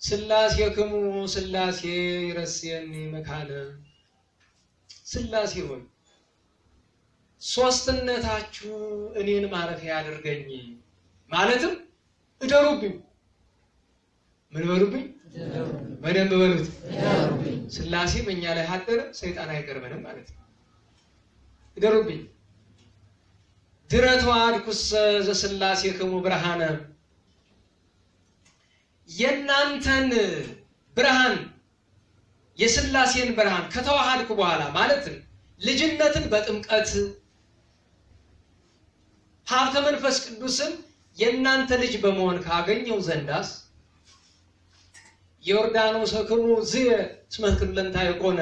ሥላሴክሙ ሥላሴ ይረስየኒ መካነ። ሥላሴ ሆይ ሶስትነታችሁ እኔን ማረፊያ ያድርገኝ። ማለትም እደሩብኝ። ምን በሉብኝ? በደንብ በሉት። ሥላሴ በእኛ ላይ አደረ፣ ሰይጣን አይቀርበንም ማለት ነው። እደሩብኝ። ድረቱ አድኩሰ ዘሥላሴክሙ ብርሃነ። የናንተን ብርሃን የሥላሴን ብርሃን ከተዋሃድኩ በኋላ ማለት ልጅነትን በጥምቀት ሀብተ መንፈስ ቅዱስን የናንተ ልጅ በመሆን ካገኘው ዘንዳስ ዮርዳኖስ ክሙ ዝየ እስመ ኩለንታ የኮነ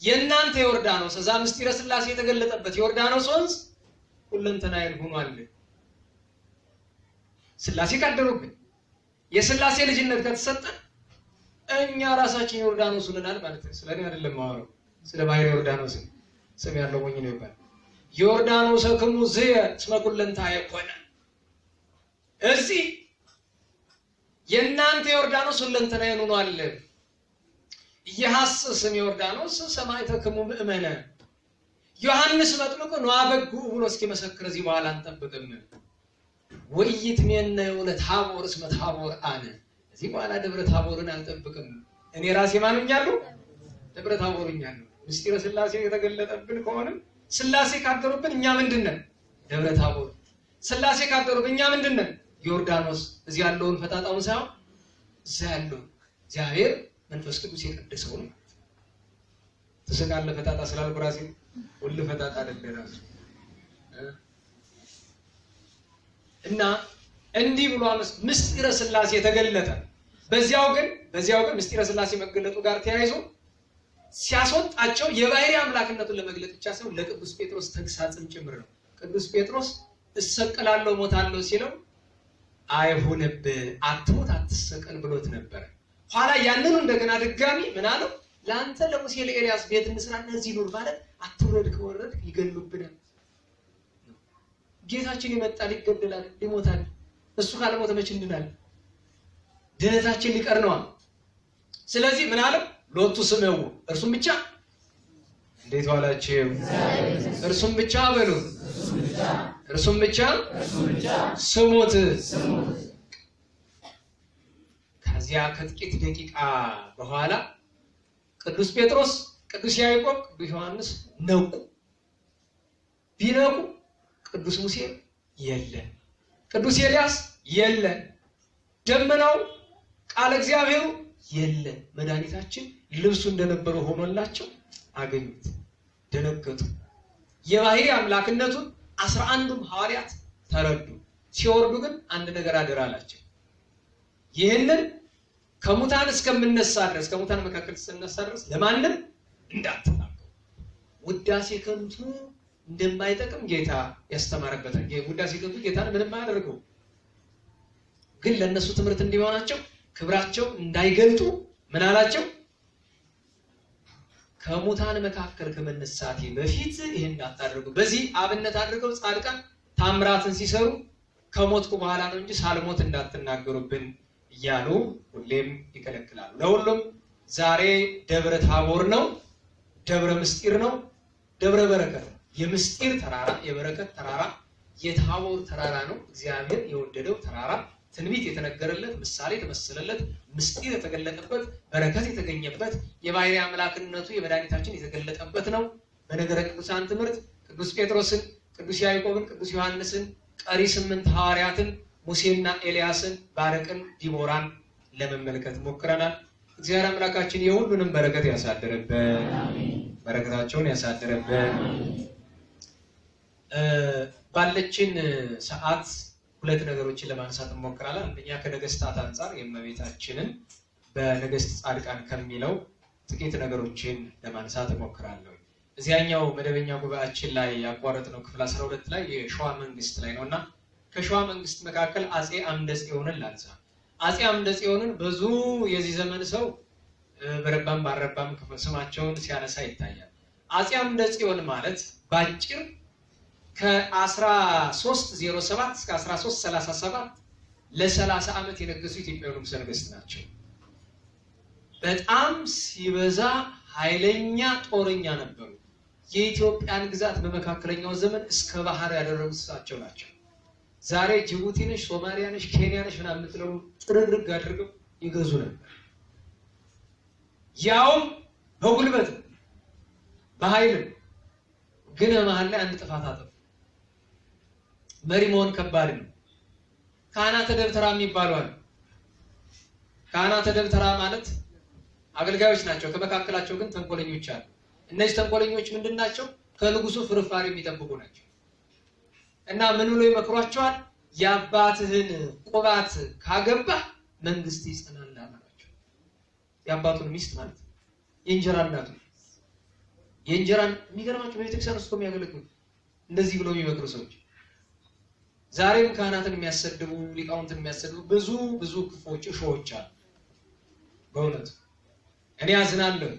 የናንተ ዮርዳኖስ እዛ ምስጢረ ሥላሴ የተገለጠበት ዮርዳኖስ ወንዝ ሁለንተናዬን ሆኗል። ሥላሴ ካደሩብን የሥላሴ ልጅነት ከተሰጠን እኛ ራሳችን ዮርዳኖስ ሆነናል ማለት ነው። ስለኔ አይደለም ማወራው፣ ስለ ባሕረ ዮርዳኖስ ስም ያለው ሞኝ ነው ይባል። ዮርዳኖስ ክሙ ዝየ እስመ ኩለንታ የኮነ እዚህ የናንተ ዮርዳኖስ ሁለንተናዬን ሆኗል። ይሐስስም ዮርዳኖስ ሰማዕተክሙ ምእመነ። ዮሐንስ መጥምቁ ነው አበጉ ብሎ እስኪመሰክር እዚህ በኋላ አንጠብቅም። ወይትሜነ ለታቦር እስመ ታቦር አነ። እዚህ በኋላ ደብረ ታቦርን አልጠብቅም። እኔ ራሴ ማንኛለሁ? ደብረ ታቦርኛለሁ። ምስጢረ ሥላሴ የተገለጠብን ከሆነም ሥላሴ ካደሩብን እኛ ምንድነን? ደብረ ታቦር። ሥላሴ ካደሩብን እኛ ምንድነን? ዮርዳኖስ። እዚህ ያለውን ፈጣጣውን ሳይሆን እዛ ያለውን እግዚአብሔር መንፈስ ቅዱስ የቀደሰው ነው። ትስቃለህ ፈጣጣ ስላልኩ ራሴ ሁሉ ፈጣጣ አይደለም ራሱ እና እንዲህ ብሎ ምስጢረ ሥላሴ ተገለጠ። በዚያው ግን ምስጢረ ሥላሴ መገለጡ ጋር ተያይዞ ሲያስወጣቸው የባሕርይ አምላክነቱን ለመግለጥ ብቻ ሳይሆን ለቅዱስ ጴጥሮስ ተግሳጽም ጭምር ነው። ቅዱስ ጴጥሮስ እሰቀላለሁ ሞታለሁ ሲለው አይሁንብህ አትሞት አትሰቀል ብሎት ነበር። ኋላ ያንኑ እንደገና ድጋሚ ምን አለው? ለአንተ ለሙሴ ለኤልያስ ቤት እንስራና እዚህ ኑር ማለት አትውረድ፣ ከወረድ ይገሉብናል። ጌታችን ይመጣል፣ ይገደላል፣ ይሞታል። እሱ ካልሞተ መች እንድናለን? ድነታችን ሊቀር ነው። ስለዚህ ምን አለው? ሎቱ ስምው እርሱም ብቻ። እንዴት ዋላችሁ? እርሱም ብቻ በሉ። እርሱም ብቻ ስሙት። ከዚያ ከጥቂት ደቂቃ በኋላ ቅዱስ ጴጥሮስ፣ ቅዱስ ያዕቆብ፣ ቅዱስ ዮሐንስ ነቁ። ቢነቁ ቅዱስ ሙሴ የለም፣ ቅዱስ ኤልያስ የለም፣ ደመናው ቃለ እግዚአብሔሩ የለም። መድኃኒታችን ልብሱ እንደነበረው ሆኖላቸው አገኙት፣ ደነገጡ። የባሕርይ አምላክነቱን 11ዱም ሐዋርያት ተረዱ። ሲወርዱ ግን አንድ ነገር አደራ አላቸው። ይህንን ከሙታን እስከምነሳ ድረስ ከሙታን መካከል እስከምነሳ ድረስ ለማንም እንዳትናገሩ። ውዳሴ ከንቱ እንደማይጠቅም ጌታ ያስተማረበት። ውዳሴ ከንቱ ጌታን ምንም አያደርገው፣ ግን ለነሱ ትምህርት እንዲሆናቸው ክብራቸው እንዳይገልጡ ምን አላቸው? ከሙታን መካከል ከመነሳቴ በፊት ይሄን እንዳታደርጉ። በዚህ አብነት አድርገው ጻድቃን ታምራትን ሲሰሩ ከሞትኩ በኋላ ነው እንጂ ሳልሞት እንዳትናገሩብን እያሉ ሁሌም ይከለክላሉ። ለሁሉም ዛሬ ደብረ ታቦር ነው፣ ደብረ ምስጢር ነው፣ ደብረ በረከት። የምስጢር ተራራ፣ የበረከት ተራራ፣ የታቦር ተራራ ነው። እግዚአብሔር የወደደው ተራራ፣ ትንቢት የተነገረለት፣ ምሳሌ የተመሰለለት፣ ምስጢር የተገለጠበት፣ በረከት የተገኘበት፣ የባሕርይ አምላክነቱ የመድኃኒታችን የተገለጠበት ነው። በነገረ ቅዱሳን ትምህርት ቅዱስ ጴጥሮስን፣ ቅዱስ ያዕቆብን፣ ቅዱስ ዮሐንስን፣ ቀሪ 8 ሐዋርያትን፣ ሙሴና ኤልያስን፣ ባረቅን፣ ዲቦራን ለመመልከት ሞክረናል። እግዚአብሔር አምላካችን የሁሉንም በረከት ያሳደረበት፣ በረከታቸውን ያሳደረበት። ባለችን ሰዓት ሁለት ነገሮችን ለማንሳት እንሞክራለን። አንደኛ ከነገስታት አንፃር የእመቤታችንን በነገስት ጻድቃን ከሚለው ጥቂት ነገሮችን ለማንሳት እሞክራለሁ። እዚያኛው መደበኛ ጉባኤያችን ላይ ያቋረጥነው ክፍል 12 ላይ የሸዋ መንግስት ላይ ነውና ከሸዋ መንግስት መካከል አጼ አምደ ጽዮንን ላንሳ። አጼ አምደ ጽዮንን ብዙ የዚህ ዘመን ሰው በረባም ባረባም ክፍል ስማቸውን ሲያነሳ ይታያል። አፄ አምደ ጽዮን ማለት ባጭር ከ1307 እስከ 1337 ለ30 ዓመት የነገሱ ኢትዮጵያዊ ንጉሠ ነገሥት ናቸው። በጣም ሲበዛ ኃይለኛ ጦረኛ ነበሩ። የኢትዮጵያን ግዛት በመካከለኛው ዘመን እስከ ባህር ያደረጉት እሳቸው ናቸው። ዛሬ ጅቡቲ ነሽ፣ ሶማሊያ ነሽ፣ ኬንያ ነሽ ምናምን የምትለው ጥርግርግ አድርገው ይገዙ ነበር። ያው በጉልበት በኃይል ግን መሀል ላይ አንድ ጥፋት አጠፉ። መሪ መሆን ከባድ ነው። ካህናተ ደብተራ የሚባሉ አሉ። ካህናተ ደብተራ ማለት አገልጋዮች ናቸው። ከመካከላቸው ግን ተንኮለኞች አሉ። እነዚህ ተንኮለኞች ምንድናቸው? ከንጉሱ ፍርፋሪ የሚጠብቁ ናቸው። እና ምን ብሎ ይመክሯቸዋል? የአባትህን ቁባት ካገባህ መንግስት ይጸናል አላቸው። የአባቱን ሚስት ማለት የእንጀራ እናቱ የእንጀራን የሚገርማቸው በቤተክርስቲያን ውስጥ የሚያገለግሉ እንደዚህ ብሎ የሚመክሩ ሰዎች ዛሬም ካህናትን የሚያሰድቡ ሊቃውንትን የሚያሰድቡ ብዙ ክፎች እሾዎች አሉ። በእውነት እኔ አዝናለሁ።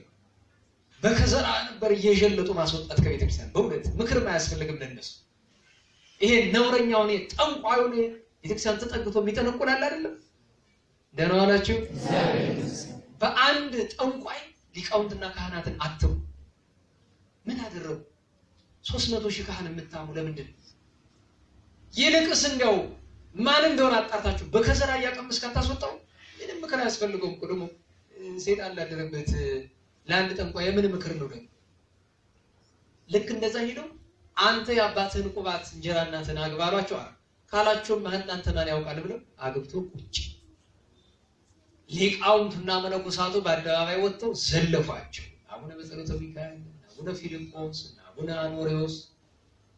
በከዘራ ነበር እየጀለጡ ማስወጣት ከቤተክርስቲያን። በእውነት ምክር ማያስፈልግም ለነሱ። ይሄ ነውረኛው ነው ጠንቋዩ ነው ቤተክርስቲያን ተጠግቶ የሚጠነቁላል አይደለም። ደህና ዋላችሁ። በአንድ ጠንቋይ ሊቃውንትና ካህናትን አትሙ። ምን አደረጉ? 300 ሺህ ካህን የምታሙ ለምንድን ነው? ይልቅስ እንደው ማን እንደሆነ አጣርታችሁ በከዘራ ያቀምስ ካታስወጣው ምንም ምክር አያስፈልገውም እኮ። ደግሞ ሰይጣን ላደረበት ለአንድ ጠንቋይ የምን ምክር ነው ደግሞ? ልክ እንደዛ ሄደው አንተ የአባትህን ቁባት እንጀራ እናትህን አግባሏቸው ካላቸው እናንተ ማን ያውቃል ብለው አግብቶ ቁጭ። ሊቃውንቱና መነኮሳቱ በአደባባይ ወጥተው ዘለፏቸው። አቡነ በጸሎተ ሚካኤል፣ አቡነ ፊልጶስ፣ አቡነ አኖሬዎስ፣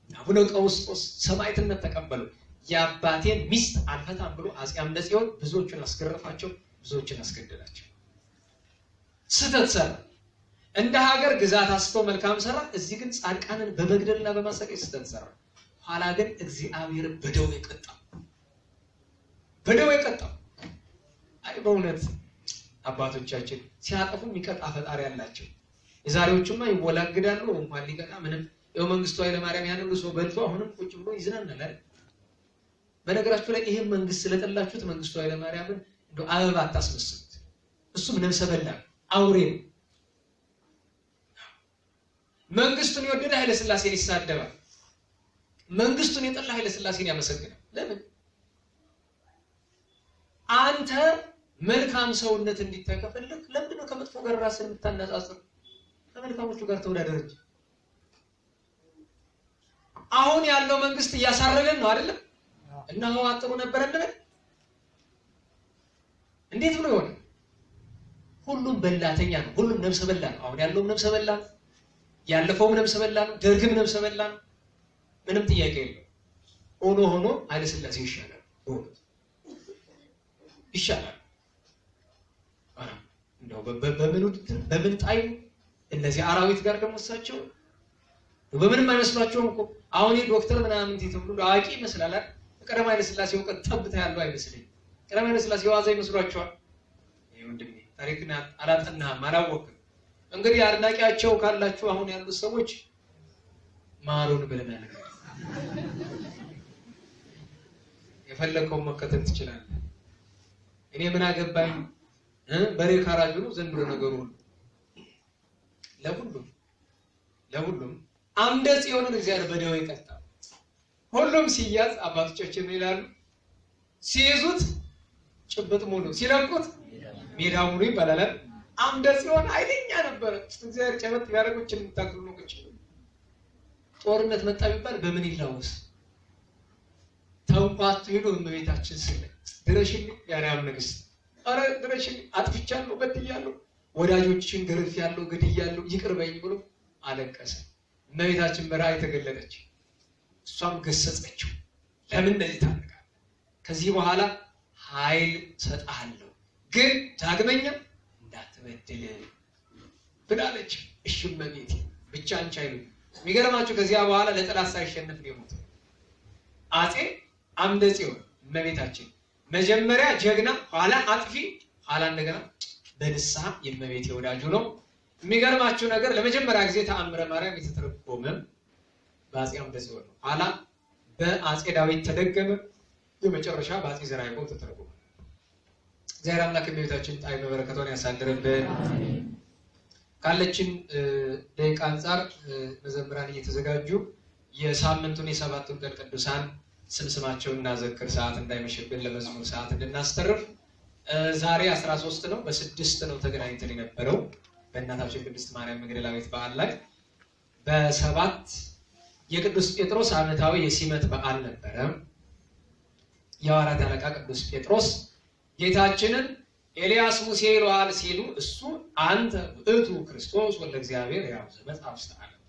አቡነ ቀውስጦስ ሰማዕትነት ተቀበሉ። የአባቴን ሚስት አልፈታም ብሎ አፄ አምደ ጽዮን ብዙዎችን አስገረፋቸው፣ ብዙዎችን አስገደላቸው። ስተት ሰራ። እንደ ሀገር ግዛት አስቶ መልካም ሰራ። እዚህ ግን ጻድቃንን በመግደልና በማሰቃየት ስተት ሰራ። ኋላ ግን እግዚአብሔር በደዌ ቀጣው። አይ በእውነት አባቶቻችን ሲያጠፉ የሚቀጣ ፈጣሪ ያላቸው። የዛሬዎቹማ ይወላግዳሉ እንኳን ሊቀጣ ምንም። ያው መንግስቱ ኃይለ ማርያም ያንን ሰው በልቶ አሁንም ቁጭ ብሎ ይዝናናል አይደል? በነገራችሁ ላይ ይሄን መንግስት ስለጠላችሁት መንግስቱ ኃይለ ማርያምን እንደው አበባ አታስመስሉት። እሱም ነፍሰ በላ አውሬ ነው። መንግስቱን የወደደ ኃይለ ሥላሴን ይሳደባል። መንግስቱን የጠላ ኃይለ ሥላሴን ያመሰግናል። ለምን? አንተ መልካም ሰውነት እንዲታይ ከፈለክ ለምንድን ነው ከመጥፎ ጋር ራስን የምታነጻጽር? ከመልካሞቹ ጋር ተወዳደር እንጂ። አሁን ያለው መንግስት እያሳረገን ነው አይደለም? እና ህወሓት ጥሩ ነበር እንበል? እንዴት ብሎ ይሆን? ሁሉም በላተኛ ነው። ሁሉም ነፍሰ በላ ነው። አሁን ያለውም ነፍሰ በላ ነው። ያለፈውም ነፍሰ በላ ነው። ደርግም ነፍሰ በላ ነው። ምንም ጥያቄ የለውም። ሆኖ ኃይለ ሥላሴ ይሻላል። ይሻላል። እንደው በምን ጣይ እነዚህ አራዊት ጋር ደግሞ እሳቸው በምንም አይመስሏቸውም እኮ። አሁን ዶክተር ምናምን ተብሎ አዋቂ ይመስላል አይደል? ቀደም ኃይለ ሥላሴ ወቀት ጠብታ ያለው አይመስልም። ቀደም ኃይለ ሥላሴ ዋዛ ይመስሏቸዋል። ወንድሜ ታሪክና አላጠናህም አላወቅም። እንግዲህ አድናቂያቸው ካላችሁ አሁን ያሉት ሰዎች ማሩን ብለናል። የፈለከው መከተል ትችላለህ። እኔ ምን አገባኝ? በሬ ካራጁ ነው ዘንድሮ ነገሩ። ለሁሉም አምደ ጽዮንን እግዚአብሔር በደዌ ቀጣ። ሁሉም ሲያዝ አባቶቻችን ይላሉ ሲይዙት ጭብጥ ሙሉ ሲለቁት ሜዳ ሙሉ ይባላል። አምደ ጽዮን ኃይለኛ ነበር። እግዚአብሔር ጨበጥ ያደረጎችን ተታክሉ ነው። ጦርነት መጣ ቢባል በምን ይላውስ? ተውቋት ሄዶ እመቤታችን ስለ ድረሽልኝ ያርያም ንግስት፣ አረ ድረሽልኝ አጥፍቻለሁ፣ በድያለሁ፣ ወዳጆችን ገርፌያለሁ፣ ገድያለሁ፣ ይቅር በይኝ ብሎ አለቀሰ። እመቤታችን በራእይ ተገለጠች። እሷም ገሰጸችው። ለምን እንደዚህ ታደርጋለህ? ከዚህ በኋላ ኃይል ሰጣለሁ፣ ግን ዳግመኛ እንዳትበድል ብላለች። እሺ እመቤቴ ብቻ አንቺ አይሉ። የሚገርማችሁ ከዚያ በኋላ ለጠላት ሳይሸነፍ ነው የሞተው አፄ አምደ ጽዮን። እመቤታችን መጀመሪያ ጀግና፣ ኋላ አጥፊ፣ ኋላ እንደገና በንስሐ የእመቤቴ ወዳጁ ነው። የሚገርማችሁ ነገር ለመጀመሪያ ጊዜ ተአምረ ማርያም የተተረጎመ በአፄ አምደ ጽዮን ነው። ኋላ በአፄ ዳዊት ተደገመ። በመጨረሻ በአፄ ዘርዓ ያዕቆብ ተተረጎመ። እግዚአብሔር አምላክ የእመቤታችን ጣዕመ በረከቷን ያሳድርብን። ካለችን ደቂቃ አንፃር መዘምራን እየተዘጋጁ የሳምንቱን የሰባቱን ቀን ቅዱሳን ስማቸውን እናዘክር፣ ሰዓት እንዳይመሽብን ለመዝሙር ሰዓት እንድናስተርፍ። ዛሬ 13 ነው፣ በ6 ነው ተገናኝተን የነበረው በእናታችን ቅድስት ማርያም መግደላዊት በዓል ላይ። በ7 የቅዱስ ጴጥሮስ ዓመታዊ የሲመት በዓል ነበረ። የሐዋርያት አለቃ ቅዱስ ጴጥሮስ ጌታችንን ኤልያስ ሙሴ ይለዋል ሲሉ እሱ አንተ ውእቱ ክርስቶስ ወልደ እግዚአብሔር ያው ዘመጽአ ውስተ ዓለም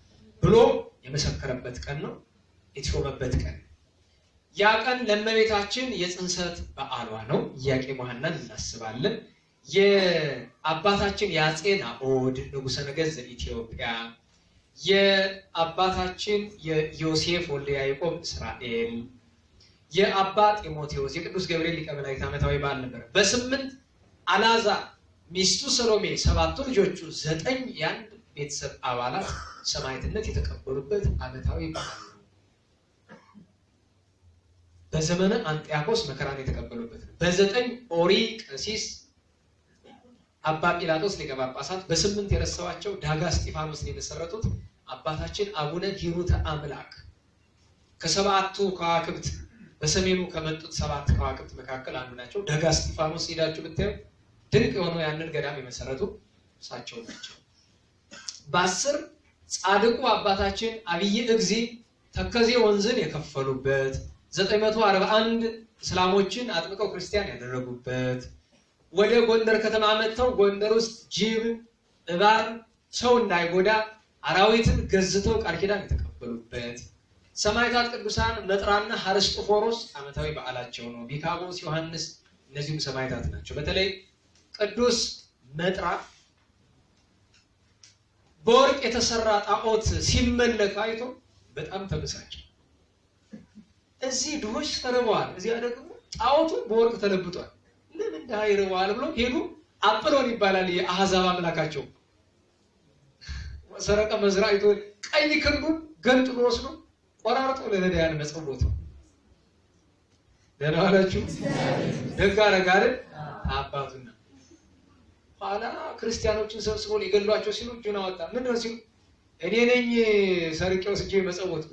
ብሎ የመሰከረበት ቀን ነው፣ የተሾመበት ቀን። ያ ቀን ለእመቤታችን የጽንሰት በዓሏ ነው። ኢያቄም ወሐናን እናስባለን። የአባታችን የአፄ ናኦድ ንጉሠ ነገሥት ዘኢትዮጵያ፣ የአባታችን የዮሴፍ ወልደ ያዕቆብ እስራኤል፣ የአባ ጢሞቴዎስ የቅዱስ ገብርኤል ሊቀ መላእክት ዓመታዊ በዓል ነበር። በ8 አልዓዛር ሚስቱ ሰሎሜ 7 ልጆቹ 9 የአንድ ቤተሰብ አባላት ሰማዕትነት የተቀበሉበት ዓመታዊ በዓል ነው። በዘመነ አንጢያኮስ መከራን የተቀበሉበት ነው። በ9 ኦሪ ቀሲስ አባ ጲላጦስ ሊቀ ጳጳሳት፣ በ8 የረሳዋቸው ዳጋ እስጢፋኖስን የመሰረቱት አባታችን አቡነ ሂሩተ አምላክ ከ7ቱ ከዋክብት በሰሜኑ ከመጡት 7 ከዋክብት መካከል አንዱ ናቸው። ዳጋ እስጢፋኖስ ሄዳችሁ ብታዩ ድንቅ የሆነው ያንን ገዳም የመሰረቱ እሳቸው ናቸው። በ10 ጻድቁ አባታችን አብይ እግዚ ተከዜ ወንዝን የከፈሉበት፣ 941 እስላሞችን አጥምቀው ክርስቲያን ያደረጉበት፣ ወደ ጎንደር ከተማ መጥተው ጎንደር ውስጥ ጅብ፣ እባብ ሰው እንዳይጎዳ አራዊትን ገዝተው ቃል ኪዳን የተቀበሉበት፣ ሰማዕታት ቅዱሳን መጥራና ሐርስጦፎሮስ ዓመታዊ በዓላቸው ነው። ቢካሞስ፣ ዮሐንስ እነዚህም ሰማዕታት ናቸው። በተለይ ቅዱስ መጥራ በወርቅ የተሰራ ጣዖት ሲመለክ አይቶ በጣም ተበሳጨ። እዚህ ድሆች ተርበዋል፣ እዚያ ደግሞ ጣዖቱ በወርቅ ተለብጧል፣ ለምን እንዳይርዋል ብሎ ሄዱ። አጵሎን ይባላል የአሕዛብ አምላካቸው። ሰረቀ መዝራይቶ ቀይ ክንዱን ገንጥሎ ወስዶ ቆራርጦ ለነዳያን መጽውት ነው። ደህና ዋላችሁ። ደግ አደረገ አይደል አባቱና። ኋላ ክርስቲያኖችን ሰብስቦ ሊገሏቸው ሲሉ እጁን አወጣ። ምንድነው ሲሉ እኔ ነኝ ሰርቄው ወስጄ መጽውት